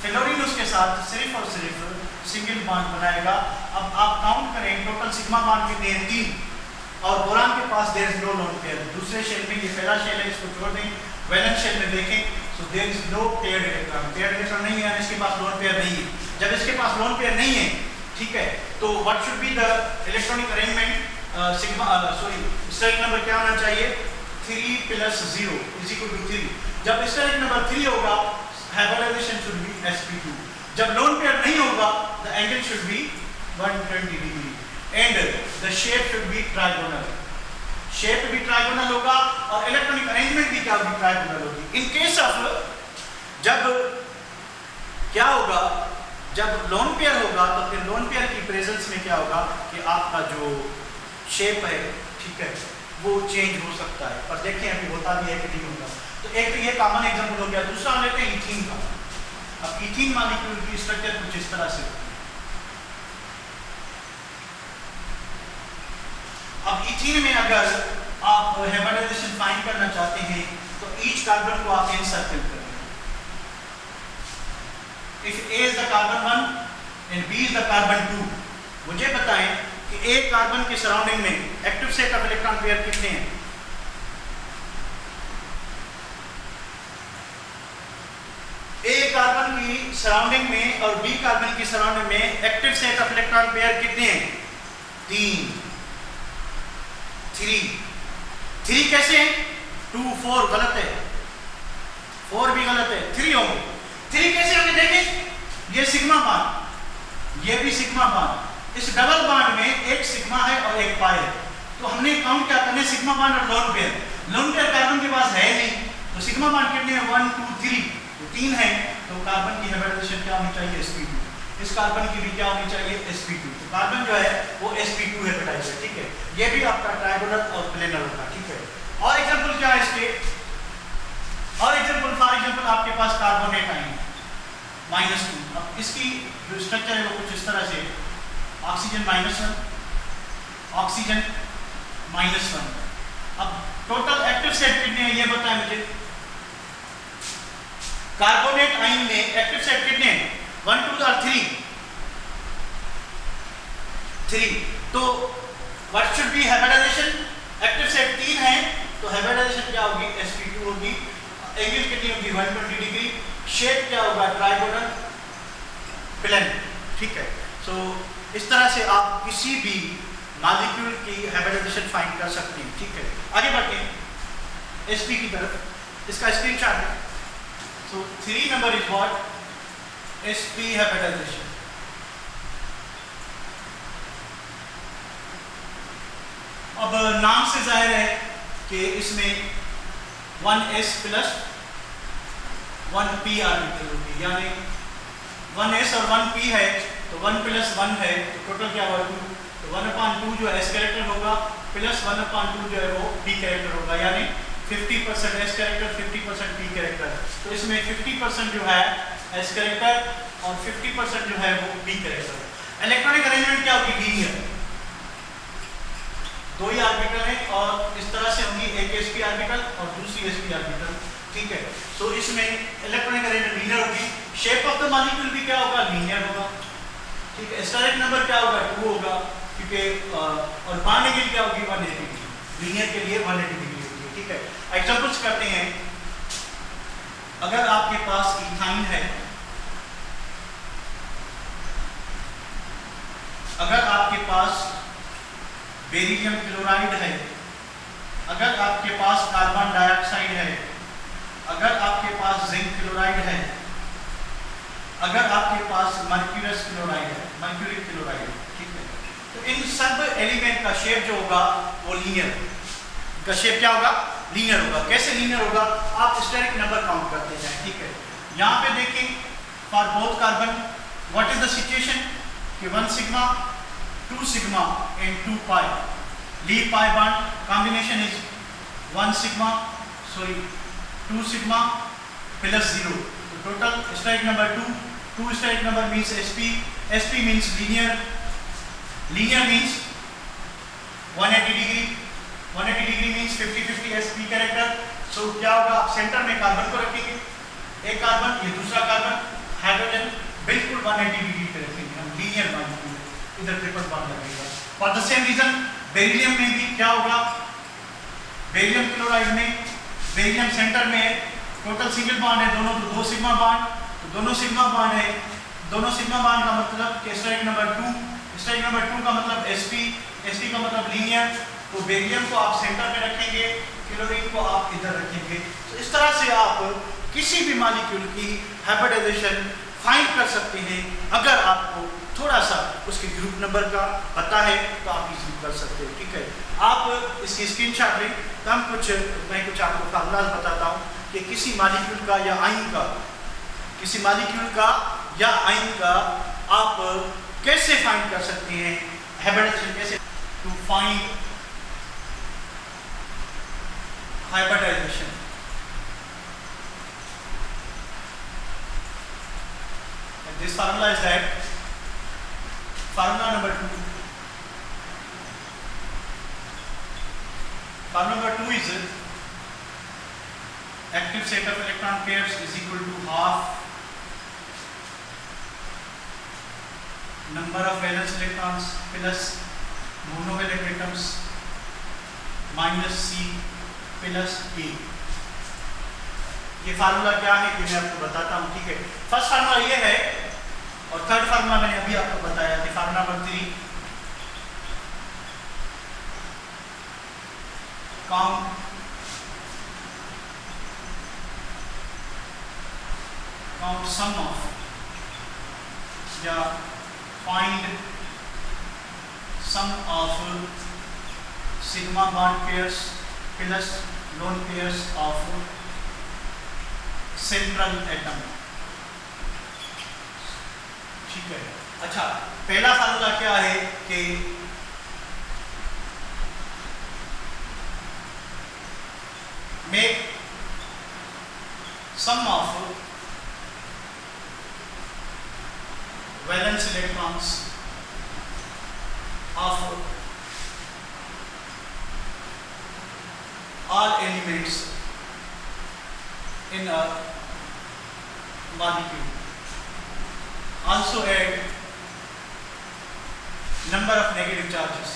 फ्लोरीन उसके साथ सिर्फ और सिर्फ सिंगल बॉन्ड बनाएगा। अब आप काउंट करें, टोटल सिग्मा बॉन्ड कितने हैं, 3, और बोरान के पास there is no lone pair. दूसरे शेल में, ये पहला शेल है, इसको छोड़ दें, वैलेंस शेल में देखें, so there is no paired electron, paired electron नहीं है, इसके पास लोन पेयर नहीं है। जब इसके पास लोन पेयर नहीं है, ठीक है, तो what should be the electronic arrangement, sigma state number क्या होना चाहिए, 3 + 0 = 3। जब स्टेट नंबर 3 होगा, हाइब्रिडाइजेशन शुड बी sp2। जब लोन पेयर नहीं होगा, the angle should be 120 degree and the shape should be trigonal. Shape भी ट्राइगोनल होगा और इलेक्ट्रॉनिक अरेंजमेंट भी क्या होगी, ट्राइगोनल होगी। इन केस ऑफ जब क्या होगा, जब लोन पेयर होगा, तो फिर लोन पेयर की प्रेजेंस में क्या होगा कि आपका जो शेप है, ठीक है, वो चेंज हो सकता है। और देखें अभी होता भी है कि नहीं होता। तो एक तो ये कॉमन एग्जांपल हो गया। दूसरा हम लेते हैं इथीन का। अब इथीन मॉलिक्यूल की स्ट्रक्चर कुछ इस तरह से होती है। अब इथीन में अगर आप हाइब्रिडाइजेशन फाइंड करना चाहते हैं, तो ईच कार्बन को आप एनसर्कल करें। If A is the carbon 1 and B is the carbon 2, मुझे बताएं कि एक कार्बन के सराउंडिंग में active set of electron pair कितने हैं? ए कार्बन की सराउंडिंग में और बी कार्बन की सराउंडिंग में active set of electron pair कितने हैं? 3 कैसे हैं? 2 4 गलत है, 4 भी गलत है, 3 होंगे। 3 कैसे होंगे? देखें, ये सिग्मा बॉन्ड, ये भी सिग्मा बॉन्ड, इस डबल बॉन्ड में एक सिग्मा है और एक पाई है। तो हमने काउंट क्या करने, सिग्मा बॉन्ड और lone pair. Lone pair carbon के पास है नहीं, तो सिग्मा बॉन्ड कितने हैं? 1 2 3, तो 3 है। तो कार्बन की हाइब्रिडाइजेशन क्या होनी चाहिए? sp2। इस कार्बन की भी क्या होनी चाहिए, sp2। तो कार्बन जो है वो sp2 हेपेटाइट है, ठीक है। ये भी आपका ट्राइगोनल और प्लेनर होगा, ठीक है। और एग्जांपल क्या है इसके, और एग्जांपल फॉर एग्जांपल आपके पास कार्बोनेट आएंगे -2। अब इसकी जो स्ट्रक्चर है वो कुछ इस तरह से, ऑक्सीजन -1, ऑक्सीजन -1। अब टोटल एक्टिव सेट कितने हैं ये बताएं मुझे। कार्बोनेट आयन में एक्टिव सेट कितने हैं, 1 2 और 3। तो what should be hybridization, active set 3 है तो हाइब्रिडाइजेशन क्या होगी, sp2 होगी। एंगल कितनी होगी, 120 डिग्री। शेप क्या होगा, ट्राइगोनल प्लेन, ठीक है। सो इस तरह से आप किसी भी मॉलिक्यूल की हाइब्रिडाइजेशन फाइंड कर सकते हैं, ठीक है। आगे बढ़ते हैं sp की तरफ, इसका स्क्रीनशॉट है। So 3 number is what, sp hybridization. अब नाम से जाहिर है कि इसमें 1s प्लस 1p ऑर्बिटल होगी, यानी 1s और 1p है तो 1 + 1 है तो टोटल क्या हुआ 2। तो 1/2 जो s कैरेक्टर होगा प्लस 1/2 जो है वो p कैरेक्टर होगा, यानी 50% s कैरेक्टर 50% p कैरेक्टर। तो इसमें 50% जो है s कैरेक्टर और 50% जो है वो p कैरेक्टर। इलेक्ट्रॉनिक अरेंजमेंट क्या होगी, लीनियर, 2 ही ऑर्बिटल है और इस तरह से होंगी, एक sp ऑर्बिटल और दूसरी sp ऑर्बिटल, ठीक है। तो इसमें इलेक्ट्रॉनिक अरेंजमेंट लीनियर होगी। शेप ऑफ द मॉलिक्यूल भी क्या होगा, लीनियर होगा, ठीक है। स्टेरिक नंबर क्या होगा, 2 होगा, क्योंकि और बॉन्ड एंगल क्या होगी, 180 डिग्री, लीनियर के लिए 180 डिग्री होती है, ठीक है। एग्जांपल्स करते हैं। अगर आपके पास इथाइन है, अगर आपके पास बेरिलियम क्लोराइड है, अगर आपके पास कार्बन डाइऑक्साइड है, अगर आपके पास जिंक क्लोराइड है, अगर आपके पास मर्क्यूरस क्लोराइड है, मर्क्यूरिक क्लोराइड है, ठीक है। तो इन सब एलिमेंट का शेप जो होगा वो लीनियर, का शेप क्या होगा, लीनियर होगा। कैसे लीनियर होगा, आप स्टेरिक नंबर काउंट करते जाएं, ठीक है। यहाँ पे देखिए for both carbon what is the situation कि 1 sigma 2 sigma and 2 pi, leave pi bond combination is 1 sigma 2 sigma plus 0। तो total steric number 2 steric number means sp means linear means 180 degree, 180 degree means 50-50 sp character. So क्या होगा, आप centre में carbon को रखेंगे, एक carbon ये दूसरा कार्बन, हाइड्रोजन बिल्कुल 180 डिग्री पे रखेंगे हम, लीनियर मॉलिक्यूल, इधर ट्रिपल बॉन्ड लगेगा। For the same reason beryllium में भी क्या होगा, बेरिलियम क्लोराइड में बेरिलियम सेंटर में है, टोटल सिंगल बॉन्ड है दोनों, तो 2 सिग्मा बॉन्ड, तो दोनों सिग्मा बॉन्ड है, दोनों सिग्मा बॉन्ड का मतलब कि स्टेरिक नंबर 2, स्टेरिक नंबर 2 का मतलब sp का मतलब लीनियर। तो बेरिलियम को आप सेंटर में रखेंगे, क्लोरीन को आप इधर रखेंगे। तो इस तरह से आप किसी भी मॉलिक्यूल की हाइब्रिडाइजेशन फाइंड कर सकते हैं। अगर आपको थोड़ा सा उसके ग्रुप नंबर का पता है तो आप इजीली कर सकते हैं, ठीक है। आप इसकी स्क्रीनशॉट लें। तो मैं कुछ आपको फार्मूलाज बताता हूँ कि किसी मॉलिक्यूल का या आयन का, किसी मॉलिक्यूल का या आयन का आप कैसे फाइंड कर सकते हैं, हाइब्रिडाइजेशन कैसे, to find hybridization. This formula is that formula number 2. Formula number 2 is active set of electron pairs is equal to half number of valence electrons plus monovalent atoms minus C plus A। ये formula क्या है कि मैं आपको बताता हूँ, ठीक है। फर्स्ट फार्मूला ये है और थर्ड फार्मूला मैंने अभी आपको बताया था, formula number 3। Count sum of या find sum of sigma bond pairs plus lone pairs of central atom, ठीक है। अच्छा, पहला फार्मूला क्या है कि make sum of valence electrons of all elements in a molecule. Also add number of negative charges.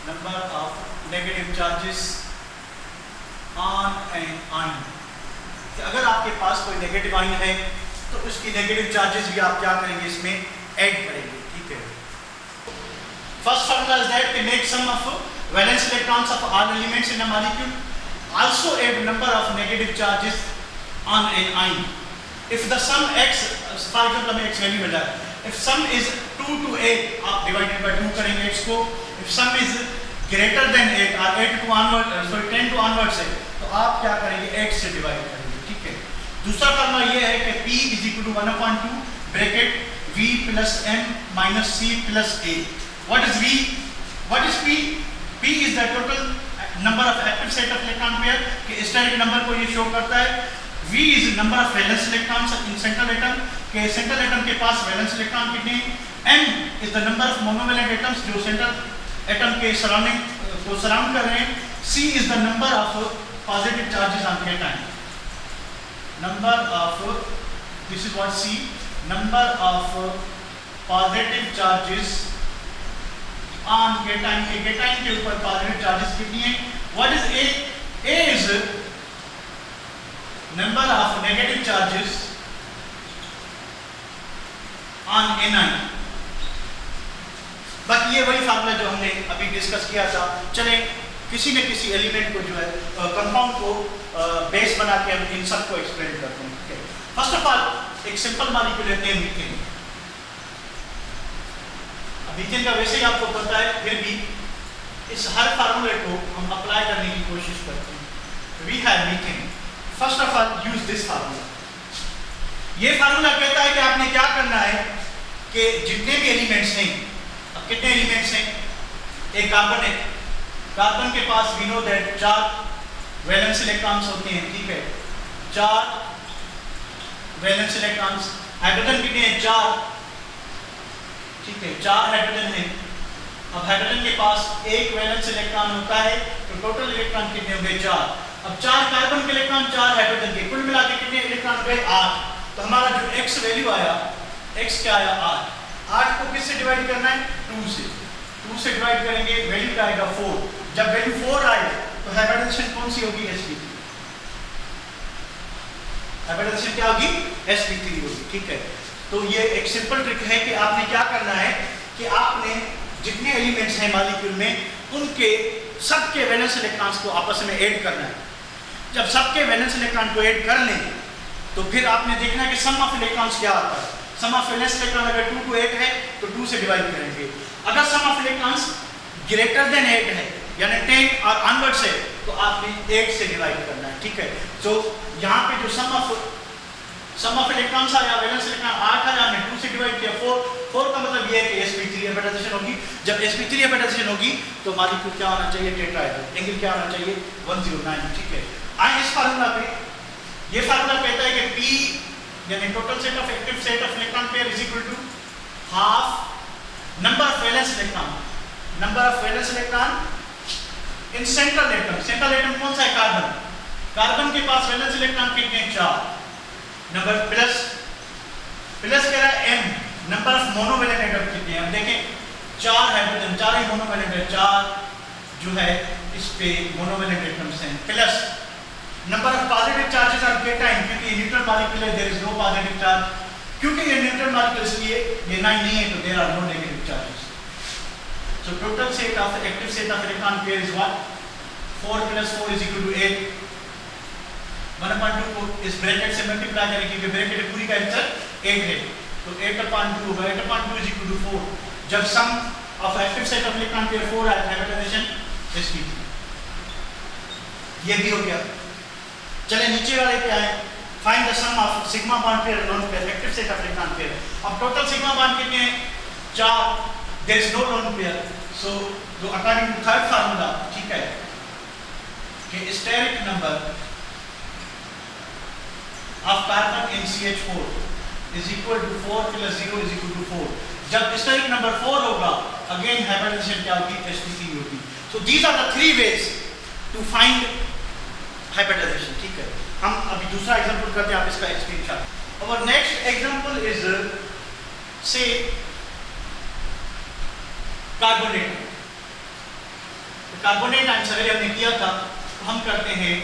Number of negative charges on an ion. अगर आपके पास कोई नेगेटिव आयन है तो उसकी नेगेटिव चार्जेस भी आप क्या करेंगे, इसमें ऐड करेंगे, ठीक है। First formula is that make sum of valence electrons of all elements in a molecule, also add number of negative charges on an ion. If the sum x, for example हमें x value मिला, if sum is 2 to 8, आप divided by 2 करेंगे x को, if sum is greater than 8 or 8 to onward, sorry 10 to onwards है, तो आप क्या करेंगे, 8 से डिवाइड करेंगे, ठीक है। दूसरा फॉर्मूला ये है कि p is equal to 1/2 bracket v plus m minus c plus a. What is v? What is p? P is the total number of active set of electron pair के steric number को ये show करता है। V is number of valence electrons in central atom के central atom के पास valence electron कितने हैं। M is the number of monovalent atoms जो central atom के surrounding को surround कर रहे हैं। C is the number of positive charges on cation. Number of, this is what C, number of positive charges on cation के ऊपर positive charges कितनी है। What is a? A is number of negative charges on A9. बाकी ये वही formula जो हमने अभी डिस्कस किया था। चले किसी न किसी एलिमेंट को जो है कंपाउंड को बेस बना के हम इन सब को एक्सप्लेन करते हैं। फर्स्ट ऑफ ऑल एक सिंपल मॉलिक्यूल लेते हैं मीथेन। मीथेन का वैसे ही आपको पता है, फिर भी इस हर फार्मूले को हम अप्लाई करने की कोशिश करते हैं। We have methane, first of all use this formula. ये फार्मूला कहता है कि आपने क्या करना है कि जितने भी एलिमेंट्स हैं, अब कितने एलिमेंट्स हैं, एक कार्बन है, कार्बन के पास we know that 4 valence electrons होते हैं, ठीक है, 4 वैलेंस इलेक्ट्रॉन्स। हाइड्रोजन कितने हैं, 4, ठीक है, 4 हाइड्रोजन है। अब हाइड्रोजन के पास एक वैलेंस इलेक्ट्रॉन होता है, तो टोटल इलेक्ट्रॉन कितने होंगे, 4। अब 4 कार्बन के इलेक्ट्रॉन, 4 हाइड्रोजन के, कुल मिला के कितने इलेक्ट्रॉन हुए, 8। तो हमारा जो x वैल्यू आया, x क्या आया, 8। 8 को किससे डिवाइड करना है, 2 से। 2 से डिवाइड करेंगे, वैल्यू क्या आएगा, 4। जब वैल्यू 4 आए तो हाइब्रिडाइजेशन कौन सी होगी, sp3। हाइब्रिडाइजेशन क्या होगी, sp3 होगी, ठीक है। तो ये एक सिंपल ट्रिक है कि आपने क्या करना है कि आपने जितने एलिमेंट्स हैं मॉलिक्यूल में, उनके सबके वैलेंस इलेक्ट्रॉन्स को आपस में ऐड करना है। जब सबके वैलेंस इलेक्ट्रॉन को ऐड कर लें तो फिर आपने देखना है कि सम ऑफ इलेक्ट्रॉन्स क्या आता है। सम ऑफ वैलेंस इलेक्ट्रॉन अगर 2 to 8 है तो 2 से डिवाइड करेंगे। अगर सम ऑफ इलेक्ट्रॉन्स ग्रेटर देन 8 है यानी 10 और ऑनवर्ड्स है तो आपने 8 से डिवाइड करना है, ठीक है। तो यहाँ पे जो सम ऑफ इलेक्ट्रॉन्स आया, वैलेंस इलेक्ट्रॉन 8 आया, हमने 2 से डिवाइड किया 4 का मतलब ये है कि sp3 हाइब्रिडाइजेशन होगी। जब sp3 हाइब्रिडाइजेशन होगी तो मॉलिक्यूल क्या होना चाहिए, टेट्राहेड्रल, एंगल क्या होना चाहिए, 109, ठीक है। आए इस फार्मूला पे, ये फार्मूला कहता है कि p यानी total set of active set of electron pair is equal to half number of valence electron in central atom. Central atom कौन सा है, कार्बन। कार्बन के पास वैलेंस इलेक्ट्रॉन कितने हैं, 4। नंबर प्लस कह रहा है m number of monovalent atom कितने हैं। अब देखें 4 हाइड्रोजन, 4 ही मोनोवैलेंट है, 4 जो है इस पे मोनोवैलेंट एटम्स हैं। Plus number of positive charges on cation, क्योंकि न्यूट्रल मॉलिक्यूल है, there is no positive charge. क्योंकि ये न्यूट्रल मॉलिक्यूल इसलिए ये 9 नहीं है तो there are no negative charges. So total set of active set of electron pair is what, 4 + 4 = 8। 1/2 को इस ब्रैकेट से मल्टीप्लाई करें क्योंकि ब्रैकेट पूरी का आंसर 8 है, तो 8/2 होगा। 8/2 = 4। जब sum of active set of electron pair 4 आया, हाइब्रिडाइजेशन sp3, ये भी हो गया। चले नीचे वाले क्या है, find the sum of sigma bond pair lone pair active set of electron pair. अब टोटल सिग्मा बॉन्ड कितने हैं? 4। There is no lone pair, so जो अकॉर्डिंग टू थर्ड फार्मूला, ठीक है, कि steric number of carbon in CH4 is equal to 4 plus 0 is equal to 4। जब steric number 4 होगा, again hybridisation क्या होगी? sp3 होगी। So these are the 3 ways to find hybridization, ठीक है। हम अभी दूसरा एग्जांपल करते हैं, आप इसका स्क्रीनशॉट। और नेक्स्ट एग्जांपल इज से कार्बोनेट। कार्बोनेट आंसर हमने किया था, तो हम करते हैं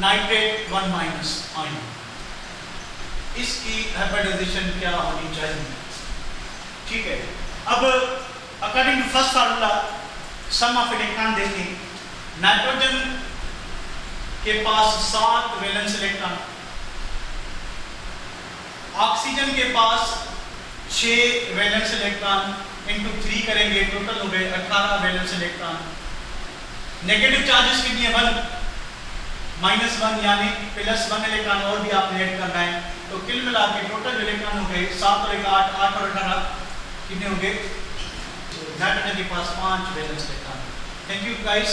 नाइट्रेट 1 माइनस आयन। इसकी हाइब्रिडाइजेशन क्या होनी चाहिए? ठीक है। अब according to first formula sum of electron देखें। नाइट्रोजन के पास 7 वैलेंस इलेक्ट्रॉन, ऑक्सीजन के पास 6 वैलेंस इलेक्ट्रॉन, इनटू 3 करेंगे, टोटल हो गए 18 वैलेंस इलेक्ट्रॉन। नेगेटिव चार्जेस कितनी है? 1 माइनस 1, यानी प्लस 1 इलेक्ट्रॉन और भी आपने ऐड करना है। तो कुल मिला के टोटल इलेक्ट्रॉन हो गए 7 और 8, 8 और 18 कितने हो गए? नाइट्रोजन के पास 5 valence electron. Thank you guys,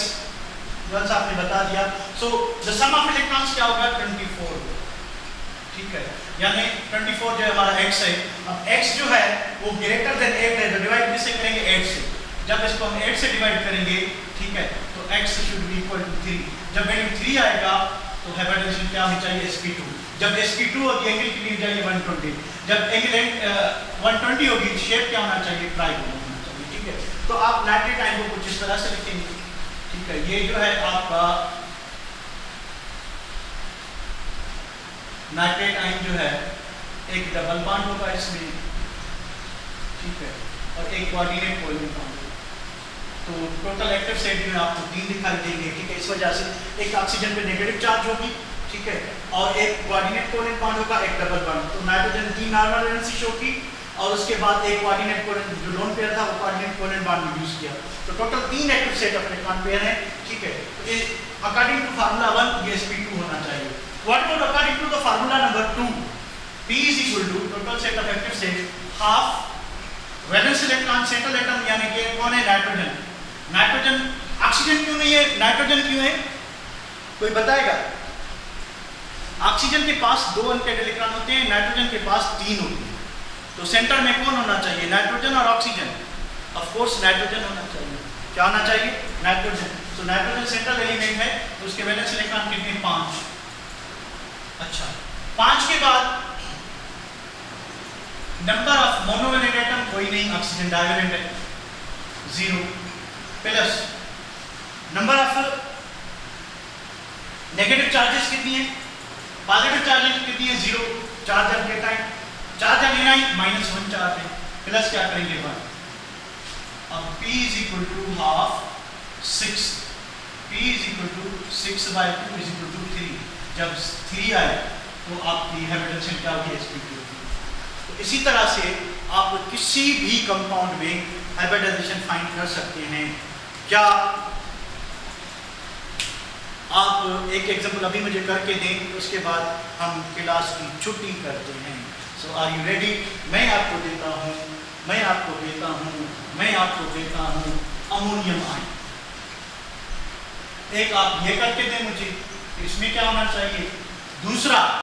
बस आपने बता दिया। So the sum of electrons क्या होगा? 24, ठीक है, यानी 24 जो हमारा x है। अब x जो है वो ग्रेटर देन 8 है, तो डिवाइड किससे करेंगे? 8 से। जब इसको हम 8 से डिवाइड करेंगे, ठीक है, तो x should be equal to 3। जब वैल्यू 3 आएगा तो हाइब्रिडाइजेशन क्या होनी चाहिए? sp2। जब sp2 होगी, एंगल कितनी हो जाएगी? 120। जब एंगल 120 होगी, शेप क्या होना चाहिए? ट्राइगोनल होना चाहिए, ठीक है। तो आप नाइट्रेट आयन को कुछ इस तरह से लिखेंगे, ठीक है। ये जो है आपका नाइट्रेट आयन जो है एक डबल बॉन्ड होगा इसमें, ठीक है, और एक कोऑर्डिनेट कोवैलेंट बॉन्ड। तो टोटल एक्टिव सेट में आपको 3 दिखाई देंगे, ठीक है। इस वजह से एक ऑक्सीजन पे नेगेटिव चार्ज होगी, ठीक है, और एक कोऑर्डिनेट कोवैलेंट बॉन्ड होगा, एक डबल बॉन्ड। तो नाइट्रोजन 3 नॉर्मल वैलेंसी होगी, और उसके बाद एक कोऑर्डिनेट कोवैलेंट जो लोन पेयर था वो कोऑर्डिनेट कोवैलेंट बॉन्ड में यूज किया। तो total 3 active set of electron pair है, ठीक है। तो ये अकॉर्डिंग टू फार्मूला 1 ये sp2 होना चाहिए। What about according to the formula number 2? p is equal to total set of active set half valence electron central atom, यानी कि कौन है? नाइट्रोजन। नाइट्रोजन, ऑक्सीजन क्यों नहीं है? नाइट्रोजन क्यों है? कोई बताएगा? ऑक्सीजन के पास 2 अनपेयर्ड इलेक्ट्रॉन होते हैं, नाइट्रोजन के पास 3 होते हैं। तो सेंटर में कौन होना चाहिए? नाइट्रोजन और ऑक्सीजन? ऑफ कोर्स नाइट्रोजन होना चाहिए। क्या होना चाहिए? नाइट्रोजन। तो नाइट्रोजन सेंट्रल एलिमेंट है, तो उसके वैलेंस इलेक्ट्रॉन कितने? 5। अच्छा, 5 के बाद नंबर ऑफ मोनोवैलेंट एटम कोई नहीं, ऑक्सीजन डाइवैलेंट है 0, plus number of negative charges कितनी है? पॉजिटिव चार्जेस कितनी है? 0। चार्जर के टाइम चार्जर लेना ही -1 चार्ज है, प्लस क्या करेंगे? 1। अब p is equal to half 6, p is equal to 6/2 is equal to 3। जब 3 आए तो आपकी हाइब्रिडाइजेशन क्या होगी? sp2 होगी। तो इसी तरह से आप किसी भी कंपाउंड में हाइब्रिडाइजेशन फाइंड कर सकते हैं। क्या आप एक एग्जांपल अभी मुझे करके दें, उसके बाद हम क्लास की छुट्टी करते हैं। सो आर यू रेडी? मैं आपको देता हूँ अमोनियम आयन। एक आप ये करके दें मुझे, इसमें क्या होना चाहिए? दूसरा